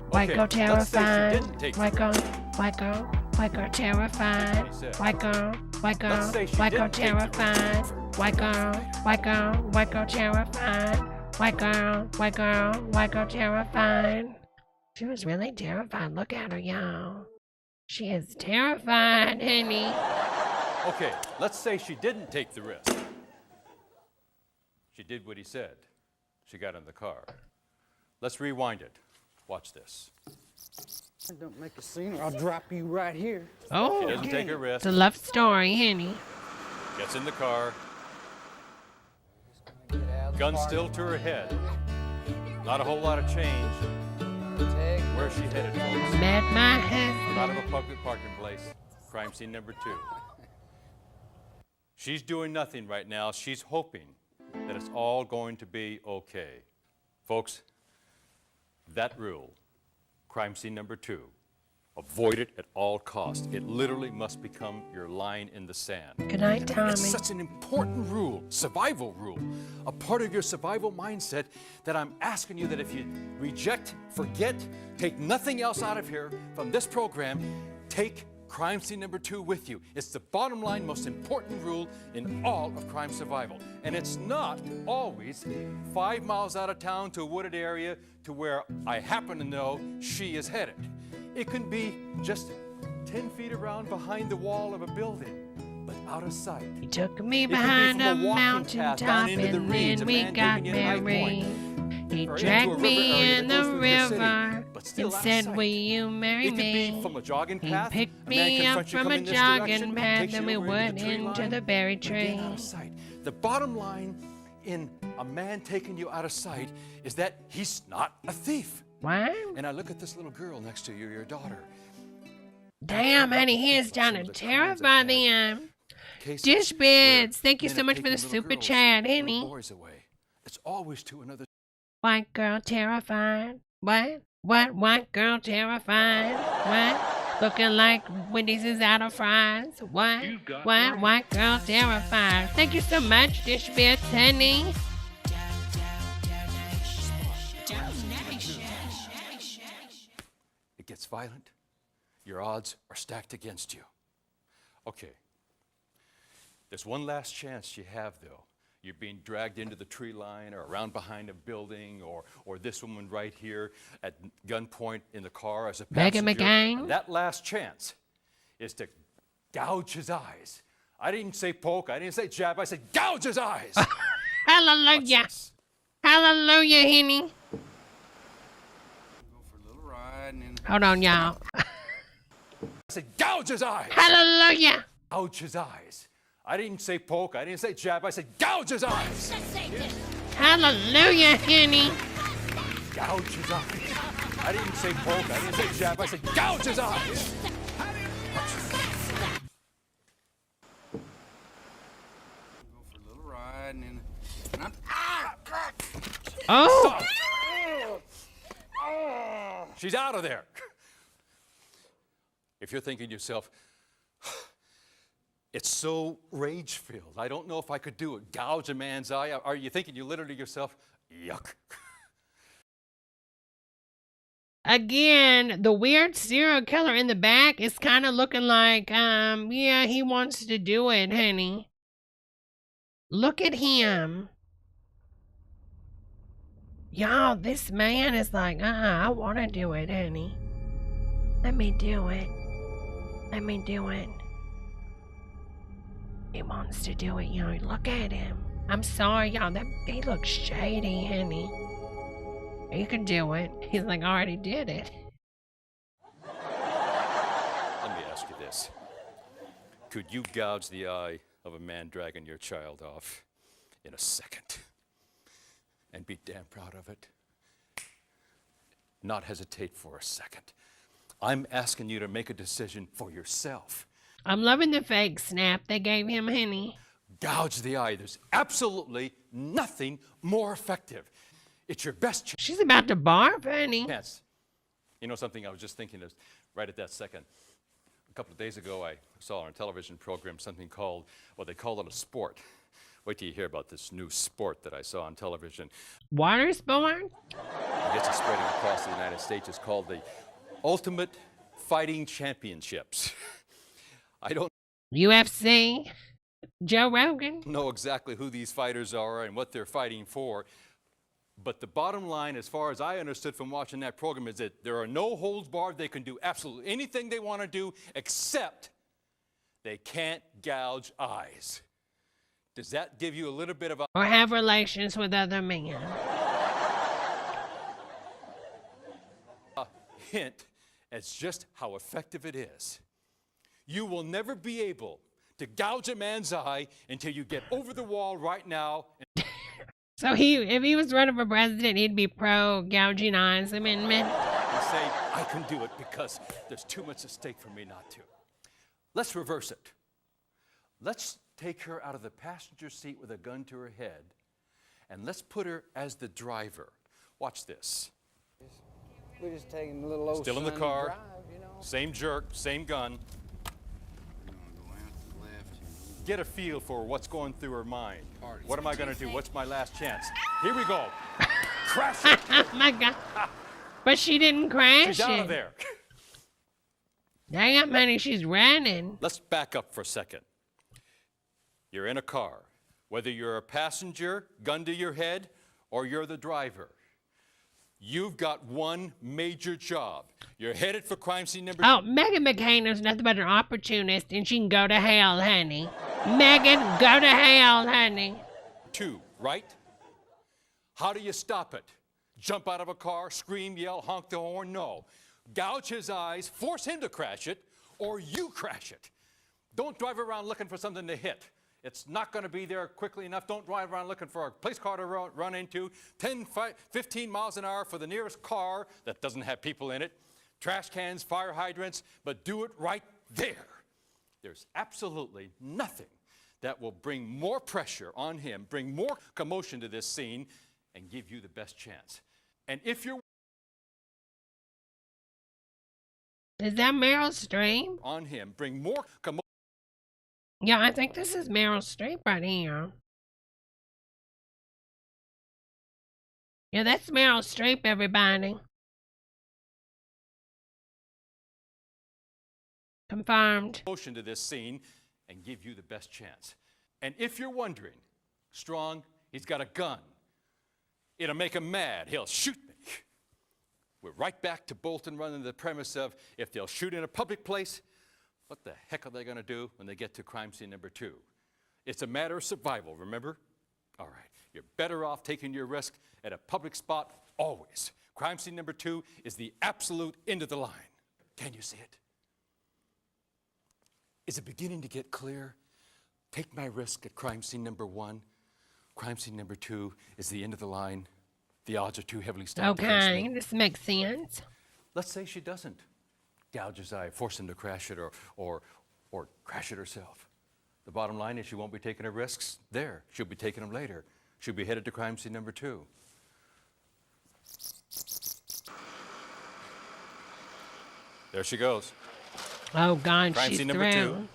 White girl let's say she terrified. didn't take White the girl risk. terrified. He said. White girl Let's say she didn't take the terrified. risk. White girl terrified. White girl terrified. She was really terrified. Look at her, y'all. She is terrified, honey. Okay, let's say she didn't take the risk. She did what he said. She got in the car. Let's rewind it. Watch this. Don't make a scene or I'll drop you right here. Oh, she doesn't take a risk. It's a love story, honey. Gets in the car. Gun still to her head. Not a whole lot of change. Where's she headed, folks? Met my husband. Out of a public parking place. Crime scene number 2. She's doing nothing right now. She's hoping that it's all going to be okay. Folks, that rule, crime scene number 2, avoid it at all costs. It literally must become your line in the sand. Good night, Tommy. It's such an important rule, survival rule, a part of your survival mindset that I'm asking you that if you reject, forget, take nothing else out of here from this program, take crime scene number 2 with you. It's the bottom line, most important rule in all of crime survival. And it's not always 5 miles out of town to a wooded area to where I happen to know she is headed. It can be just 10 feet around behind the wall of a building, but out of sight. He took me behind a mountain top and then we got married. He dragged me in the river and said, will you marry me? He picked me up from a jogging path and we went into the berry tree. The bottom line in a man taking you out of sight is that he's not a thief. What? And I look at this little girl next to you, your daughter. Damn, honey, he is down to terrify them. Dish beds, thank you so much for the super chat, honey. It's always to another. White girl terrified. What? What? White girl terrified. What? Looking like Wendy's is out of fries. What? What? White girl terrified. Thank you so much, Dish beds, honey. It gets violent. Your odds are stacked against you. Okay. There's one last chance you have, though. You're being dragged into the tree line or around behind a building or this woman right here at gunpoint in the car as a passenger. McGang. That last chance is to gouge his eyes. I didn't say poke. I didn't say jab. I said gouge his eyes. Hallelujah. Hallelujah, honey. Hold on, y'all. I said gouge his eyes. Hallelujah. Gouge his eyes. I didn't say poke. I didn't say jab. I said gouge his eyes. Hallelujah, honey. Gouge his eyes. I didn't say poke. I didn't say jab. I said gouge his eyes. Oh. She's out of there. If you're thinking to yourself, it's so rage-filled, I don't know if I could do it, gouge a man's eye, are you thinking you literally yourself, yuck? Again, the weird serial killer in the back is kind of looking like, yeah, he wants to do it, honey. Look at him. Y'all, this man is like, I want to do it, honey. Let me do it. Let me do it. He wants to do it, y'all. Look at him. I'm sorry, y'all. He looks shady, honey. You can do it. He's like, I already did it. Let me ask you this. Could you gouge the eye of a man dragging your child off in a second and be damn proud of it? Not hesitate for a second. I'm asking you to make a decision for yourself. I'm loving the fake snap they gave him, honey. Gouge the eye. There's absolutely nothing more effective. It's your best chance. She's about to barf, honey. Yes. You know something I was just thinking of right at that second. A couple of days ago, I saw on a television program something called, well, they call it a sport. Wait till you hear about this new sport that I saw on television. Water sport? I guess it's spreading across the United States. It's called the Ultimate Fighting Championships. I don't UFC, Joe Rogan. know exactly who these fighters are and what they're fighting for, But the bottom line, as far as I understood from watching that program, is that there are no holds barred. They can do absolutely anything they want to do, except they can't gouge eyes. Does that give you a little bit of a... Or have relations with other men. hint as just how effective it is? You will never be able to gouge a man's eye until you get over the wall right now. So if he was running for president, he'd be pro gouging eyes amendment. And say, I can do it because there's too much at stake for me not to. Let's reverse it. Let's take her out of the passenger seat with a gun to her head, and let's put her as the driver. Watch this. We're just taking a little old Still in the sunny car, drive, you know? same jerk, same gun. Get a feel for what's going through her mind. What am I going to do? What's my last chance? Here we go. Crash it. Oh my God. But she didn't crash She's out it. of there. Dang it, money, she's running. Let's back up for a second. You're in a car. Whether you're a passenger, gun to your head, or you're the driver, you've got one major job. You're headed for crime scene number... Oh, Megan McCain is nothing but an opportunist, and she can go to hell, honey. Megan, go to hell, honey. 2, right? How do you stop it? Jump out of a car, scream, yell, honk the horn? No. Gouge his eyes, force him to crash it, or you crash it. Don't drive around looking for something to hit. It's not going to be there quickly enough. Don't drive around looking for a police car to run into. 10, 15 miles an hour for the nearest car that doesn't have people in it. Trash cans, fire hydrants, but do it right there. There's absolutely nothing that will bring more pressure on him, bring more commotion to this scene, and give you the best chance. And if you're... Is that Meryl Streep? On him, bring more commotion. Yeah, I think this is Meryl Streep right here. Yeah, that's Meryl Streep, everybody. Confirmed. Motion to this scene and give you the best chance. And if you're wondering, Strong, he's got a gun. It'll make him mad. He'll shoot me. We're right back to Bolton running the premise of if they'll shoot in a public place, what the heck are they going to do when they get to crime scene number 2? It's a matter of survival, remember? All right, you're better off taking your risk at a public spot always. Crime scene number 2 is the absolute end of the line. Can you see it? Is it beginning to get clear? Take my risk at crime scene number 1. Crime scene number 2 is the end of the line. The odds are too heavily stacked against me. Okay, this makes sense. Let's say she doesn't gouge his eye, force him to crash it, or crash it herself. The bottom line is she won't be taking her risks there. She'll be taking them later. She'll be headed to crime scene number 2. There she goes. Oh, God, crime she's scene number 2. through.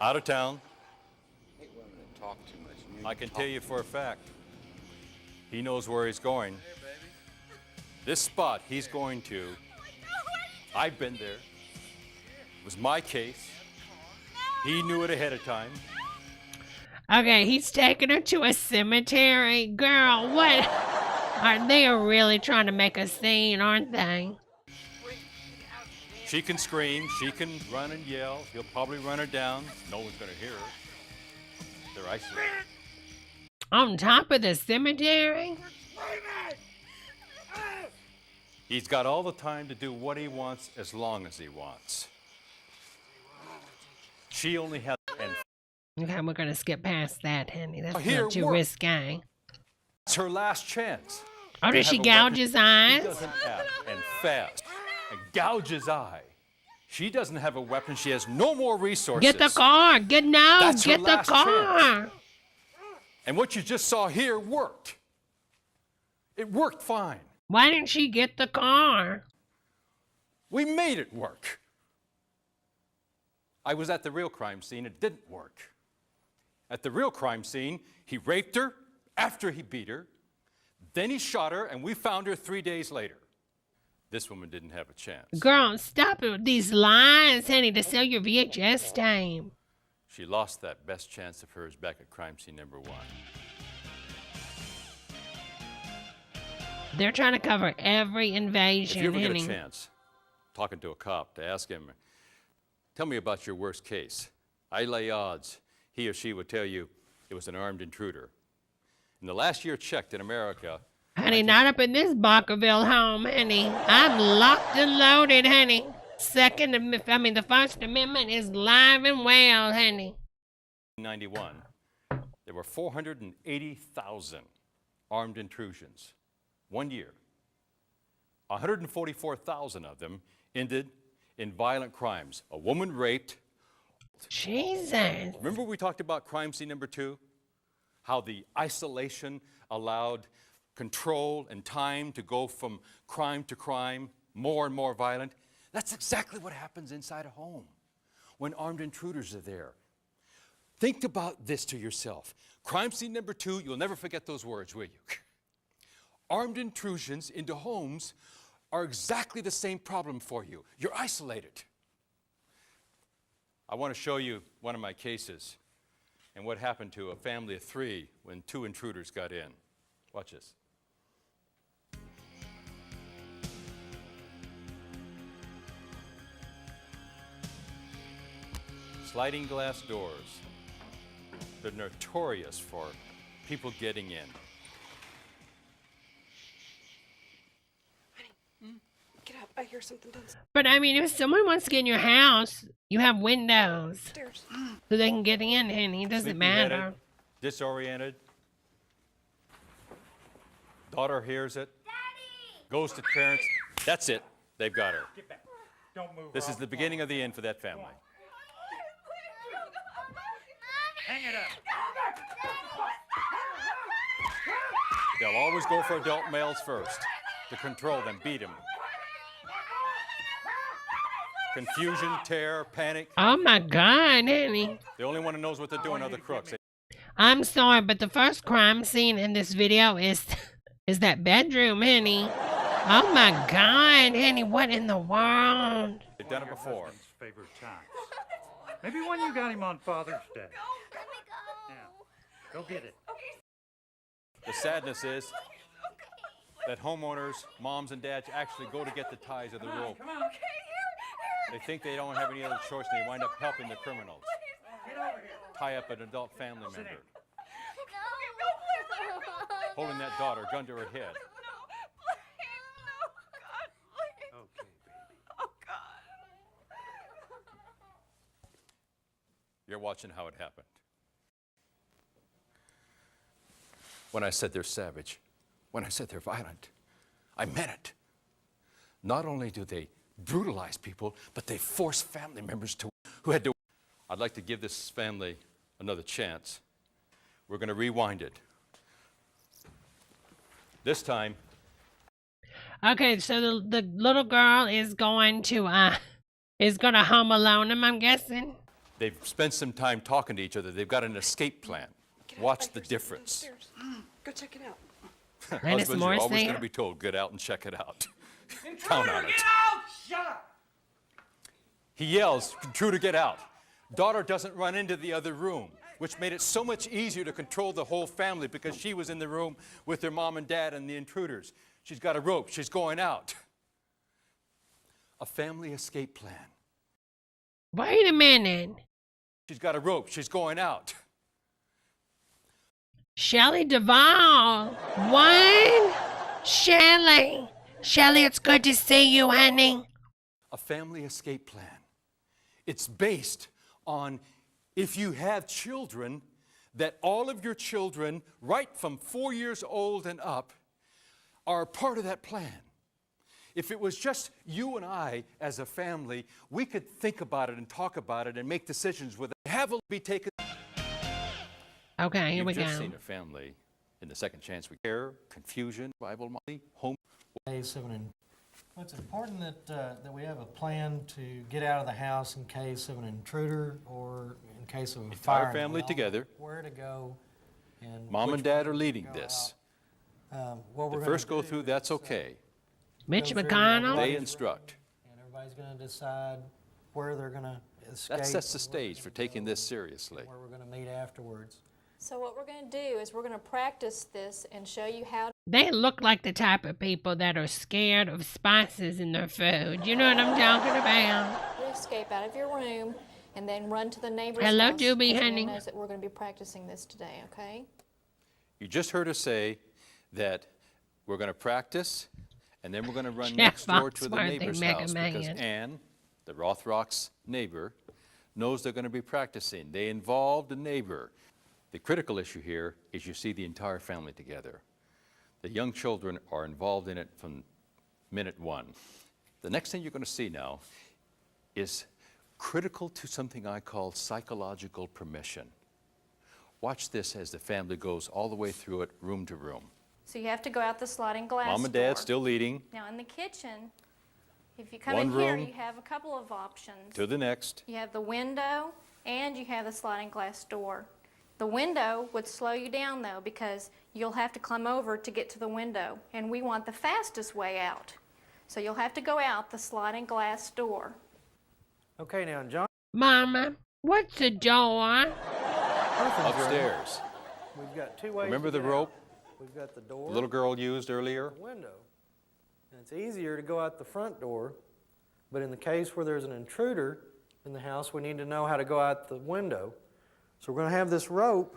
Out of town. I hate women that talk too much. I can tell you for a fact, he knows where he's going. This spot he's going to, I've been there. It was my case. He knew it ahead of time. Okay, he's taking her to a cemetery. Girl, what? They are really trying to make a scene, aren't they? She can scream, she can run and yell. He'll probably run her down. No one's going to hear her. They're isolated. On top of the cemetery? He's got all the time to do what he wants as long as he wants. She only has... Okay, we're going to skip past that, honey. That's Here, not too work. risky. It's her last chance. Oh, does she gouge his eyes? She doesn't have, and fast. And gouge his eye. She doesn't have a weapon. She has no more resources. Get the car. Get the last car. chance. And what you just saw here worked. It worked fine. Why didn't she get the car? We made it work. I was at the real crime scene. It didn't work. At the real crime scene, he raped her after he beat her. Then he shot her, and we found her 3 days later. This woman didn't have a chance. Girl, stop it with these lies, honey, to sell your VHS tape. She lost that best chance of hers back at crime scene number 1. They're trying to cover every invasion. If you ever get a honey. chance talking to a cop to ask him, tell me about your worst case, I lay odds he or she would tell you it was an armed intruder. In the last year checked in America, Honey, not up in this Barkerville home, honey. I'm locked and loaded, honey. The First Amendment is live and well, honey. 1991, there were 480,000 armed intrusions. 1 year. 144,000 of them ended in violent crimes. A woman raped. Jesus. Remember we talked about crime scene number 2? How the isolation allowed control and time to go from crime to crime, more and more violent. That's exactly what happens inside a home when armed intruders are there. Think about this to yourself. Crime scene number 2, you'll never forget those words, will you? Armed intrusions into homes are exactly the same problem for you. You're isolated. I want to show you one of my cases and what happened to a family of 3 when 2 intruders got in. Watch this. Sliding glass doors. They're notorious for people getting in. Get up. I hear something done. But I mean, if someone wants to get in your house, you have windows. Stairs. So they can get in, honey. It doesn't matter. Sleepy-headed, disoriented. Daughter hears it. Daddy! Goes to parents. That's it. They've got her. Get back. Don't move. This is the beginning of the end for that family. Hang it up. They'll always go for adult males first to control them, beat them. Confusion, terror, panic. Oh my God, honey. The only one who knows what they're doing are the crooks. I'm sorry, but the first crime scene in this video is that bedroom, honey. Oh my God, honey, what in the world? They've done it before. Favorite times. Maybe when you got him on Father's Day. Yeah. Go get it. The sadness is that homeowners, moms and dads, actually go to get the ties of the rope. Come on. They think they don't have any other choice, and they wind up helping the criminals. Tie up an adult family member. Holding that daughter, gun to her head. You're watching how it happened. When I said they're savage, when I said they're violent, I meant it. Not only do they brutalize people, but they force family members who had to. I'd like to give this family another chance. We're going to rewind it. This time. Okay, so the little girl is going to home alone him, I'm guessing. They've spent some time talking to each other. They've got an escape plan. Watch the difference. Go check it out. Husbands are always going to be told, get out and check it out. Count on it. Get out! Shut up! He yells, intruder, get out. Daughter doesn't run into the other room, which made it so much easier to control the whole family because she was in the room with her mom and dad and the intruders. She's got a rope. She's going out. A family escape plan. Wait a minute. She's got a rope. She's going out. Shelley Duvall. What? Shelley. Shelley, it's good to see you, honey. A family escape plan. It's based on if you have children, that all of your children, right from 4 years old and up, are part of that plan. If it was just you and I as a family, we could think about it and talk about it and make decisions with it. Have it be taken. Okay, here we go. You've just seen a family in the second chance we care, confusion, Bible, home. It's important that we have a plan to get out of the house in case of an intruder or in case of a fire. Entire family together. Where to go, and Mom and Dad are leading this. The first go through, that's okay. Mitch McConnell. They instruct. And everybody's going to decide where they're going to escape. That sets the stage for taking this seriously. Where we're going to meet afterwards. So what we're going to do is we're going to practice this and show you how They look like the type of people that are scared of spices in their food. You know what I'm talking about? Escape out of your room and then run to the neighbor's Hello, house. Doobie, because honey. Nan knows that we're going to be practicing this today, okay? You just heard us say that we're going to practice, and then we're going to run Jeff next door to the Foxworthy, neighbor's Mega house Man. because Ann, the Rothrock's neighbor, knows they're going to be practicing. They involved the neighbor. The critical issue here is you see the entire family together. The young children are involved in it from minute one. The next thing you're going to see now is critical to something I call psychological permission. Watch this as the family goes all the way through it, room to room. So you have to go out the sliding glass Mom and Dad door. still leading. Now in the kitchen, if you come One in here, room you have a couple of options. to the next. You have the window and you have the sliding glass door. The window would slow you down though because you'll have to climb over to get to the window, and we want the fastest way out. So you'll have to go out the sliding glass door. Okay, now, John. Mama, what's the door? Upstairs. We've got two ways. Remember to the get rope out. We've got the door. the little girl used earlier? The window. And it's easier to go out the front door, but in the case where there's an intruder in the house, we need to know how to go out the window. So we're going to have this rope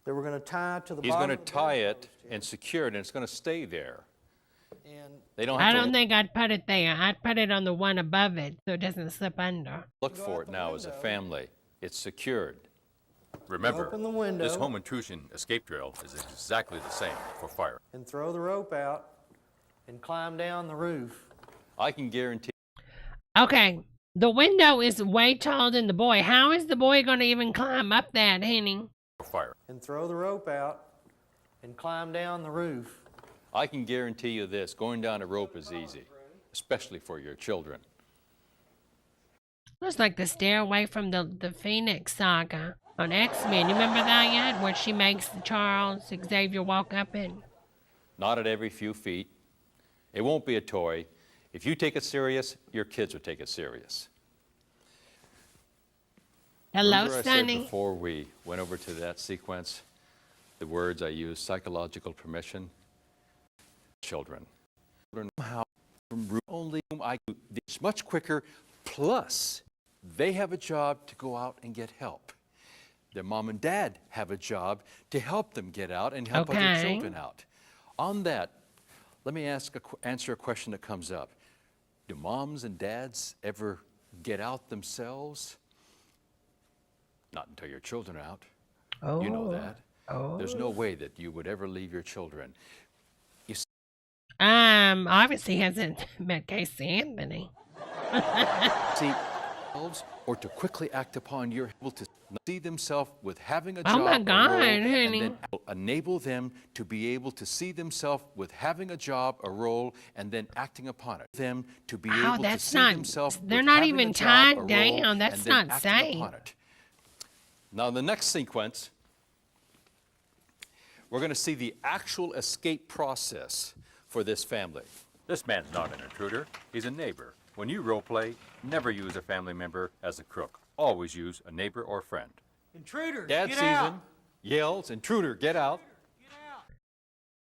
that we're going to tie to the He's bottom. going to tie it and secure it, and it's going to stay there. And They don't have I to don't think I'd put it there. I'd put it on the one above it so it doesn't slip under. look for it now as a family. It's secured. Remember, Open the window. this home intrusion escape drill is exactly the same for fire. and throw the rope out and climb down the roof. I can guarantee Okay, the window is way taller than the boy. How is the boy going to even climb up that, honey? for fire. And throw the rope out and climb down the roof. I can guarantee you this, going down a rope is easy, especially for your children. Looks like the stairway from the Phoenix saga on X-Men. You remember that yet? Where she makes Charles Xavier walk up it? Not at every few feet. It won't be a toy. If you take it serious, your kids will take it serious. Hello, Remember I said Sonny. before we went over to that sequence, the words I used, psychological permission? Children. How only I do this much quicker, plus they have a job to go out and get help. Their mom and dad have a job to help them get out and help other Okay. children out. On that, let me answer a question that comes up. Do moms and dads ever get out themselves? Not until your children are out. You know that. There's no way that you would ever leave your children. You see, Obviously hasn't met Casey Anthony. or to quickly act upon your able to see themselves with having a Oh job, my a God, role, and honey. then enable them to be able to see themselves with having a job, a role, and then acting upon it. Them to be Oh, able to that's see not- themselves. they're with not having even a job, tied a role, down. That's and then not acting safe. upon it. Now, the next sequence, we're going to see the actual escape process for this family. This man's not an intruder. He's a neighbor. When you role play, never use a family member as a crook. Always use a neighbor or friend. Intruders, Dad get sees out. him, yells, intruder, get out.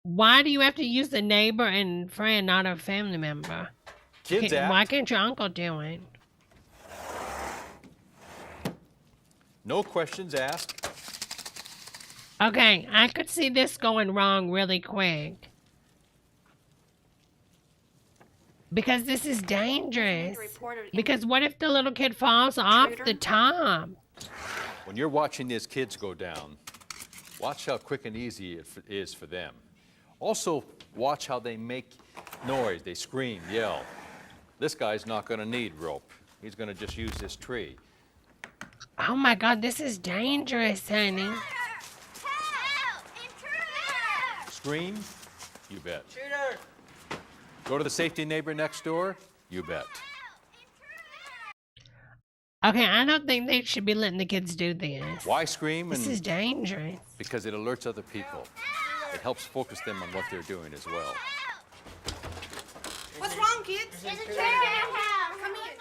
Why do you have to use the neighbor and friend, not a family member? Kids act. Why can't your uncle do it? No questions asked. Okay, I could see this going wrong really quick. Because this is dangerous. Because what if the little kid falls off the top? When you're watching these kids go down, watch how quick and easy it is for them. Also, watch how they make noise. They scream, yell. This guy's not going to need rope. He's going to just use this tree. Oh my God, this is dangerous, honey. Scream? You bet. Go to the safety neighbor next door? You bet. Okay, I don't think they should be letting the kids do this. Why scream? This is dangerous. Because it alerts other people. It helps focus them on what they're doing as well. What's wrong, kids? There's a tree downtown. Come here.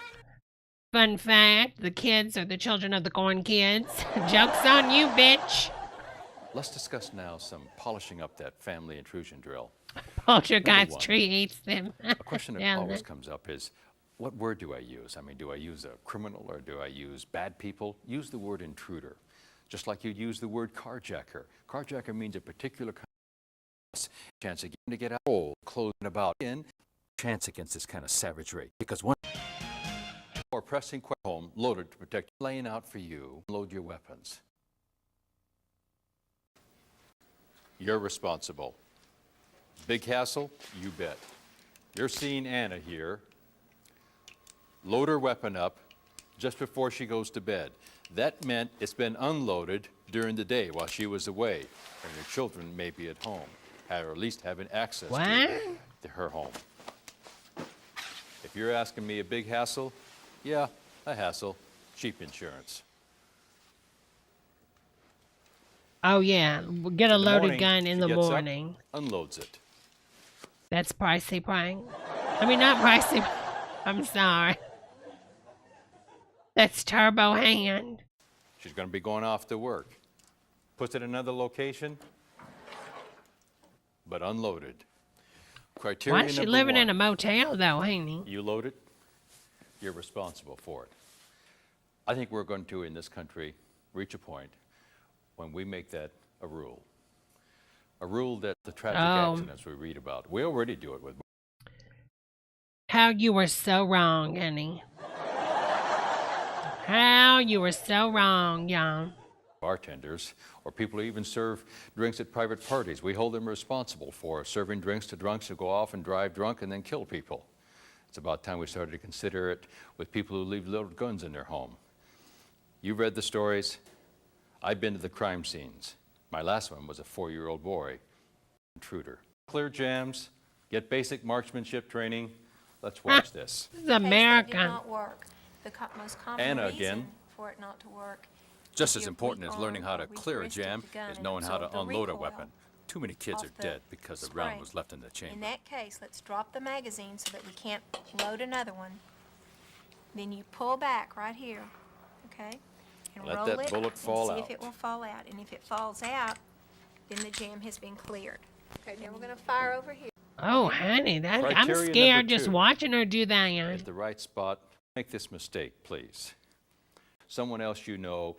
Fun fact, the kids are the children of the corn kids. Joke's on you, bitch. Let's discuss now some polishing up that family intrusion drill. Poltergeist tree eats them. A question that down always there. comes up is, what word do I use? I mean, do I use a criminal or do I use bad people? Use the word intruder, just like you'd use the word carjacker. Carjacker means a particular kind of chance again to get out, old, closing about in, chance against this kind of savage rate. Because one or pressing home, loaded to protect, laying out for you, load your weapons. You're responsible. Big hassle? You bet. You're seeing Anna here. Load her weapon up just before she goes to bed. That meant it's been unloaded during the day while she was away, and your children may be at home, or at least having access to her home. If you're asking me a big hassle, yeah, a hassle. Cheap insurance. Oh, yeah. We'll get a loaded gun in the morning. Unloads it. That's pricey, Frank. I mean, not pricey. I'm sorry. That's turbo hand. She's going to be going off to work. Puts it in another location, but unloaded. Criteria Why is she living in a motel, though, ain't he? You load it, you're responsible for it. I think we're going to, in this country, reach a point when we make that a rule. A rule that the tragic accidents we read about, we already do it with. How you were so wrong, honey. How you were so wrong, young. Bartenders, or people who even serve drinks at private parties. We hold them responsible for serving drinks to drunks who go off and drive drunk and then kill people. It's about time we started to consider it with people who leave loaded guns in their home. You've read the stories. I've been to the crime scenes. My last one was a 4-year-old boy, intruder. Clear jams, get basic marksmanship training. Let's watch this. This is America. Did not work. The most common Anna reason again. for it not to work. Just as important as learning how to clear a jam is knowing how to unload a weapon. Too many kids are dead because the round was left in the chamber. In that case, let's drop the magazine so that we can't load another one. Then you pull back right here, okay? And Let roll that it bullet fall and see out. if it will fall out. And if it falls out, then the jam has been cleared. Okay, now we're going to fire over here. Oh, honey, I'm Criteria scared number just 2. watching her do that. At the right spot. Make this mistake, please. Someone else you know,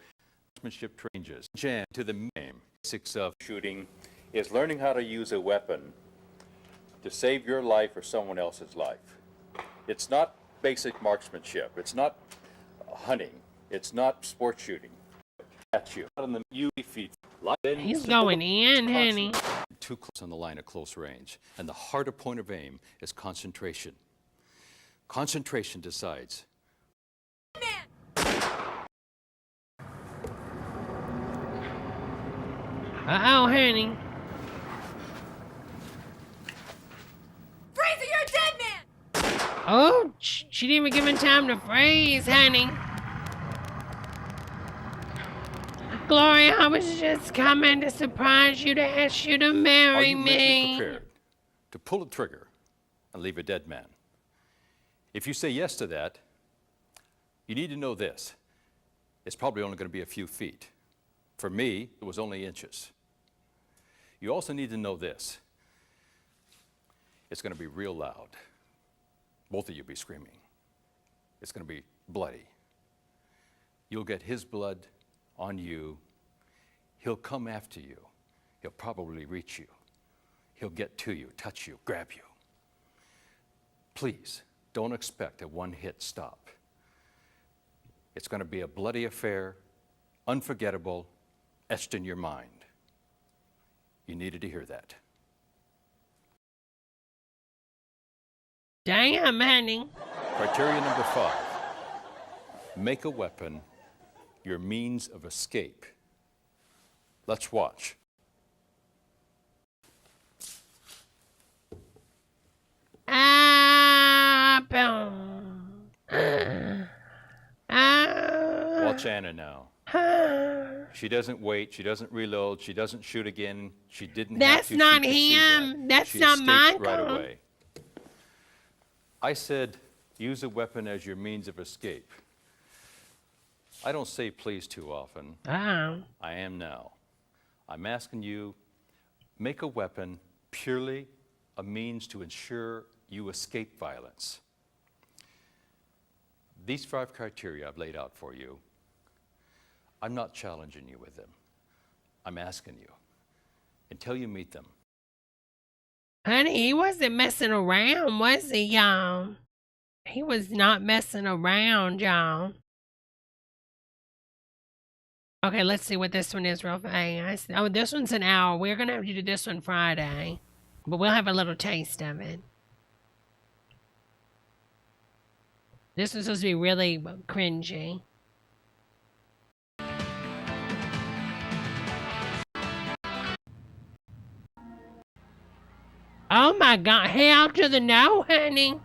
marksmanship changes. Jam to the name. Basics of shooting is learning how to use a weapon to save your life or someone else's life. It's not basic marksmanship. It's not hunting. It's not sport shooting. At you. On the UV feet. He's going in, honey. Too close on the line at close range. And the harder point of aim is concentration. Concentration decides. Uh-oh, honey. Freezer, you're a dead man! Oh, she didn't even give him time to freeze, honey. Gloria, I was just coming to surprise you, to ask you to Are marry you mentally me. prepared to pull a trigger and leave a dead man? If you say yes to that, you need to know this. It's probably only going to be a few feet. For me, it was only inches. You also need to know this. It's going to be real loud. Both of you be screaming. It's going to be bloody. You'll get his blood on you. He'll come after you. He'll probably reach you. He'll get to you, touch you, grab you. Please, don't expect a one-hit stop. It's going to be a bloody affair, unforgettable, etched in your mind. You needed to hear that. Damn, honey. Criteria number 5. Make a weapon your means of escape. Let's watch. Boom. Watch Anna now. She doesn't wait. She doesn't reload. She doesn't shoot again. She didn't have to. That's not She could see him. that. That's She not escaped Michael. right away. I said, use a weapon as your means of escape. I don't say please too often. I am now. I'm asking you, make a weapon purely a means to ensure you escape violence. These 5 criteria I've laid out for you, I'm not challenging you with them. I'm asking you, until you meet them. Honey, he wasn't messing around, was he, y'all? He was not messing around, y'all. Okay, let's see what this one is real fast. Oh, this one's an hour. We're going to have to do this one Friday. But we'll have a little taste of it. This is supposed to be really cringy. Oh my God, hell to the no, honey.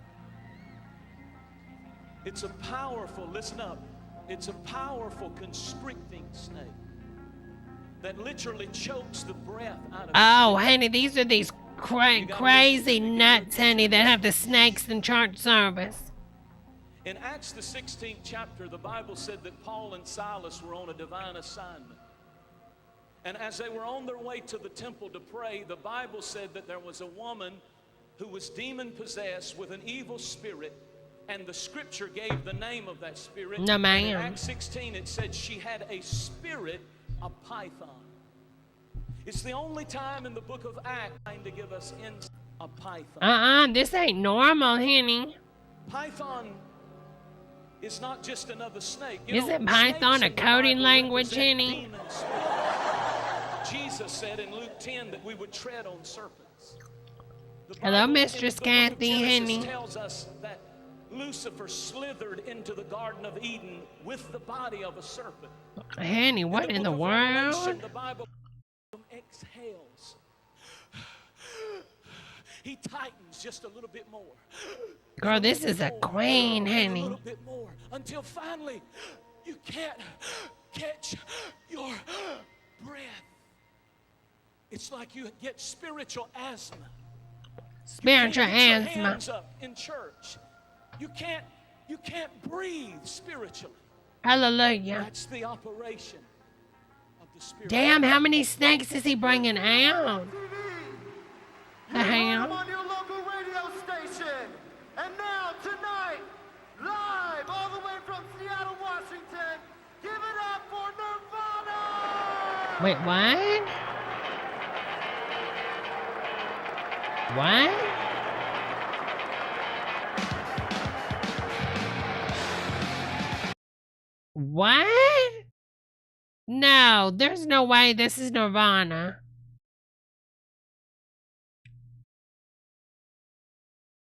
It's a powerful, listen up, it's a powerful constricting snake that literally chokes the breath out of Oh, honey, these are these crazy nuts, honey, that have the snakes in church service. In Acts the 16th chapter, the Bible said that Paul and Silas were on a divine assignment. And as they were on their way to the temple to pray, the Bible said that there was a woman who was demon-possessed with an evil spirit, and the scripture gave the name of that spirit. No, ma'am. In Acts 16, it said she had a spirit of python. It's the only time in the book of Acts to give us insight of python. This ain't normal, honey. Python is not just another snake. Isn't Python a coding language, honey? Jesus said in Luke 10 that we would tread on serpents. Hello, Mistress Kathy, honey. Tells us that Lucifer slithered into the Garden of Eden with the body of a serpent. Honey, what in the world? The Bible exhales. He tightens just a little bit more. Girl, this is a queen, honey. A little bit more until finally you can't catch your breath. It's like you get spiritual asthma. Spiritual you can't asthma. Get your hands up in church. You can't breathe spiritually. Hallelujah. That's the operation of the Spirit. Damn, how many snakes is he bringing out? The hell? On your local radio station. And now, tonight, live all the way from Seattle, Washington, give it up for Nirvana! Wait, what? What? What? No, there's no way this is Nirvana.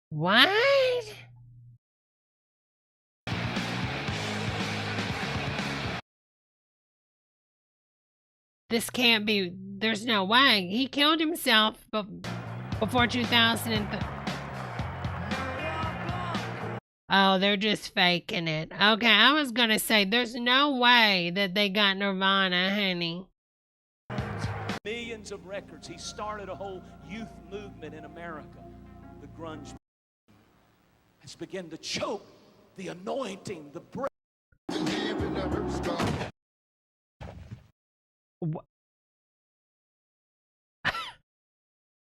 What? This can't be. There's no way. He killed himself before 2003. Oh, they're just faking it. Okay, I was gonna say there's no way that they got Nirvana, honey. Millions of records. He started a whole youth movement in America. The grunge has begun to choke the anointing, the breath.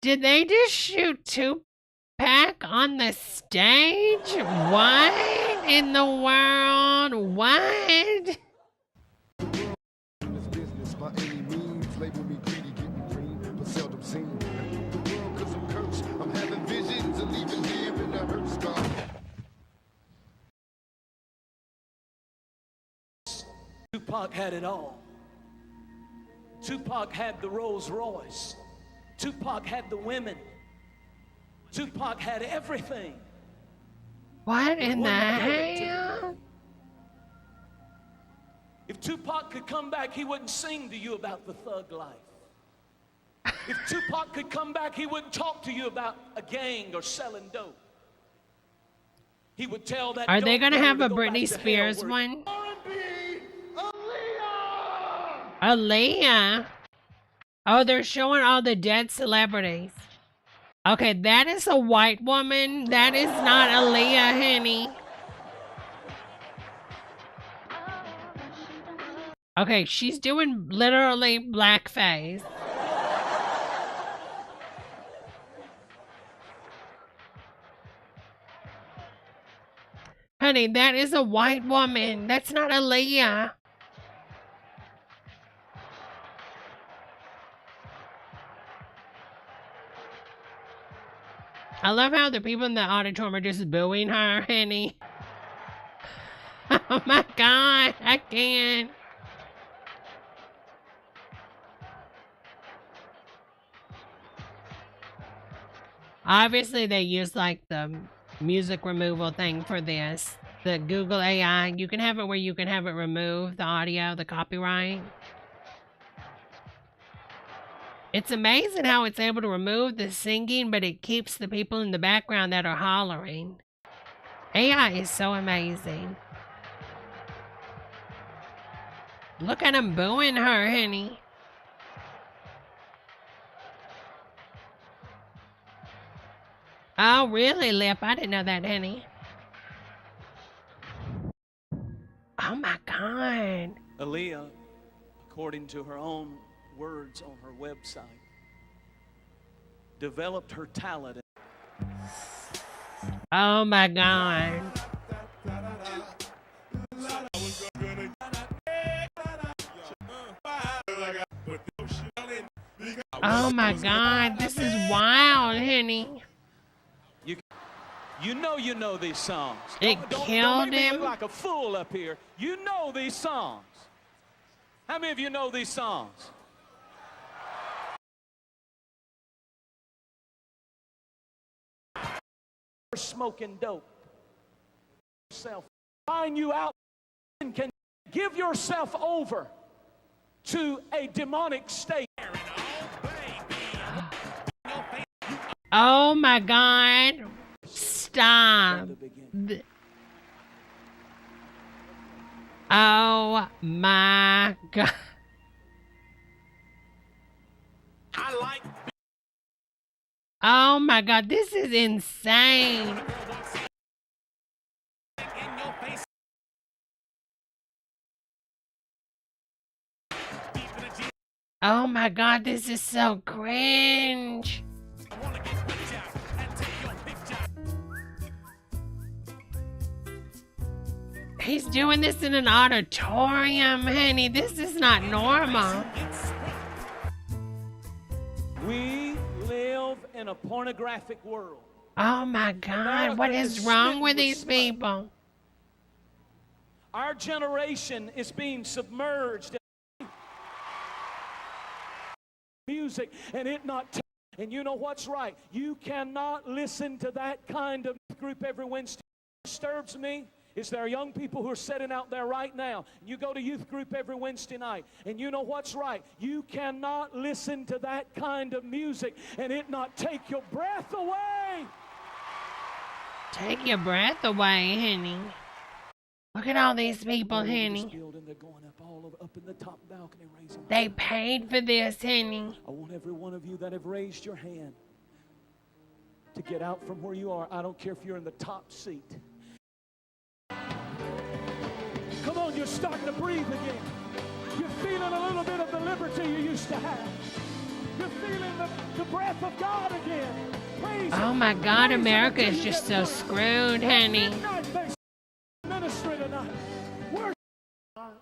Did they just shoot Tupac on the stage? What in the world? What? Tupac had it all. Tupac had the Rolls Royce. Tupac had the women. Tupac had everything. What in the hell? If Tupac could come back, he wouldn't sing to you about the thug life. If Tupac could come back, he wouldn't talk to you about a gang or selling dope. He would tell that. Are they gonna have a go Britney back to Spears hell one? Aaliyah. Oh, they're showing all the dead celebrities. Okay, that is a white woman. That is not Aaliyah, honey. Okay, she's doing literally blackface. Honey, that is a white woman. That's not Aaliyah. I love how the people in the auditorium are just booing her, honey. Oh my God, I can't. Obviously, they use like the music removal thing for this. The Google AI, you can have it where you can have it remove the audio, the copyright. It's amazing how it's able to remove the singing, but it keeps the people in the background that are hollering. AI is so amazing. Look at them booing her, honey. Oh, really, Lip? I didn't know that, honey. Oh, my God. Aaliyah, according to her own words on her website, developed her talent. Oh, my God. Oh, my God. This is wild, honey. You know these songs. It Don't killed make me him. look like a fool up here. You know these songs. How many of you know these songs? Smoking dope. Find you out and can give yourself over to a demonic state. Oh, my God. Stop. Oh, my God. Oh, my God. This is insane. Oh, my God. This is so cringe. He's doing this in an auditorium, honey. This is not normal. We live in a pornographic world. Oh my God, what is wrong with these people? Our generation is being submerged in music and it not. And you know what's right? You cannot listen to that kind of group every Wednesday. What disturbs me is there are young people who are sitting out there right now. You go to youth group every Wednesday night, and you know what's right. You cannot listen to that kind of music and it not take your breath away. Take your breath away, honey. Look at all these people, honey. They paid for this, honey. I want every one of you that have raised your hand to get out from where you are. I don't care if you're in the top seat. Come on, you're starting to breathe again. You're feeling a little bit of the liberty you used to have. You're feeling the breath of God again. Praise Oh my God, America is just so screwed, honey.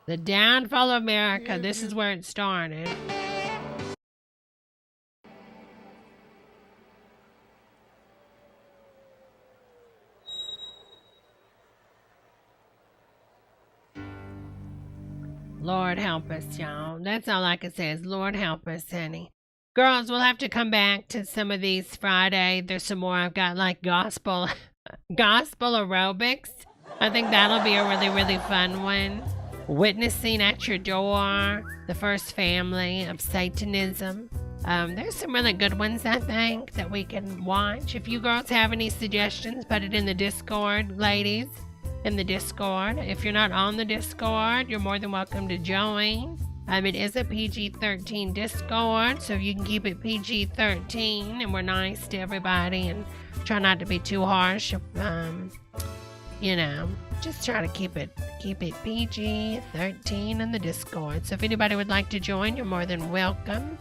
The downfall of America, this is where it started. Lord help us, y'all. That's all I can say is Lord help us, honey. Girls, we'll have to come back to some of these Friday. There's some more. I've got like gospel aerobics. I think that'll be a really, really fun one. Witnessing at your door. The first family of Satanism. There's some really good ones, I think, that we can watch. If you girls have any suggestions, put it in the Discord, ladies. In the Discord. If you're not on the Discord, you're more than welcome to join. It is a PG-13 Discord, so you can keep it PG-13, and we're nice to everybody and try not to be too harsh you know, just try to keep it PG-13 in the Discord. So if anybody would like to join, you're more than welcome.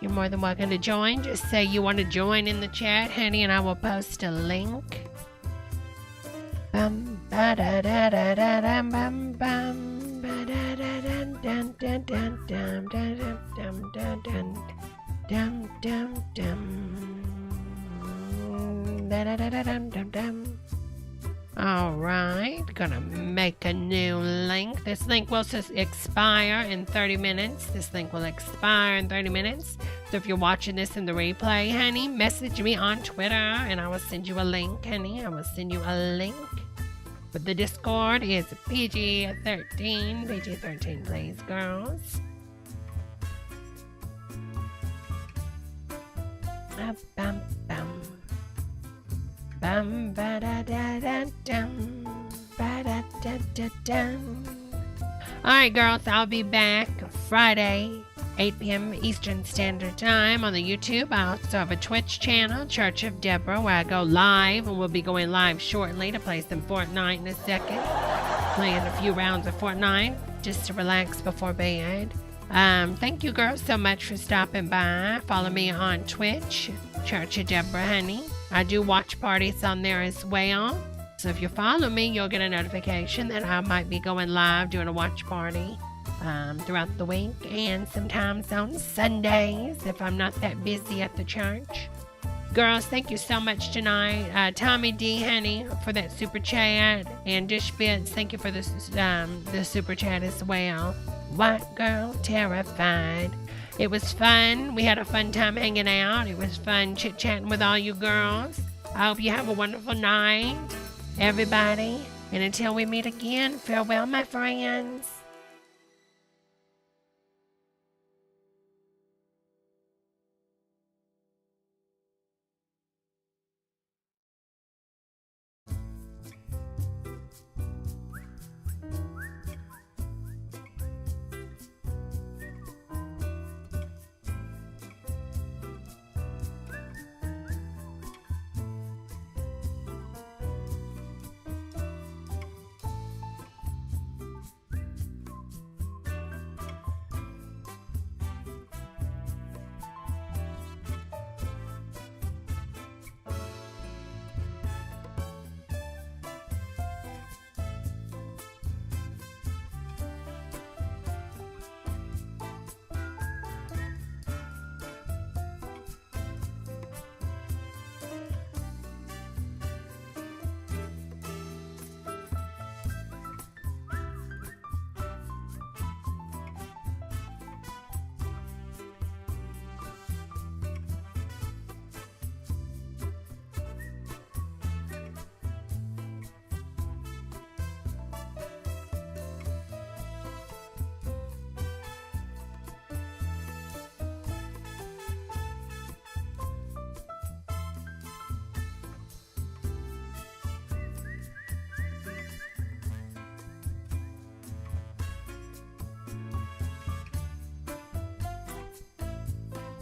You're more than welcome to join. Just say you want to join in the chat, honey, and I will post a link. Bum ba da da da da dum bum bum ba da da dun dun dun dun dum dun dum dun dum dum dum da da da da dum dum dum. Alright, gonna make a new link. This link will expire in 30 minutes. So if you're watching this in the replay, honey, message me on Twitter and I will send you a link, honey. But the Discord is PG-13. PG-13, please, girls. Bum bum. Bum ba da da da dum ba da da da dum. Alright, girls, I'll be back Friday, 8 p.m. Eastern Standard Time on the YouTube. I also have a Twitch channel, Church of Debra, where I go live, and we'll be going live shortly to play some Fortnite in a second. Playing a few rounds of Fortnite just to relax before bed. Thank you, girls, so much for stopping by. Follow me on Twitch, Church of Debra, honey. I do watch parties on there as well. So if you follow me, you'll get a notification that I might be going live doing a watch party throughout the week and sometimes on Sundays if I'm not that busy at the church. Girls, thank you so much tonight. Tommy D, honey, for that super chat, and Dish Bits, thank you for the super chat as well. White girl terrified. It was fun. We had a fun time hanging out. It was fun chit-chatting with all you girls. I hope you have a wonderful night, everybody. And until we meet again, farewell, my friends.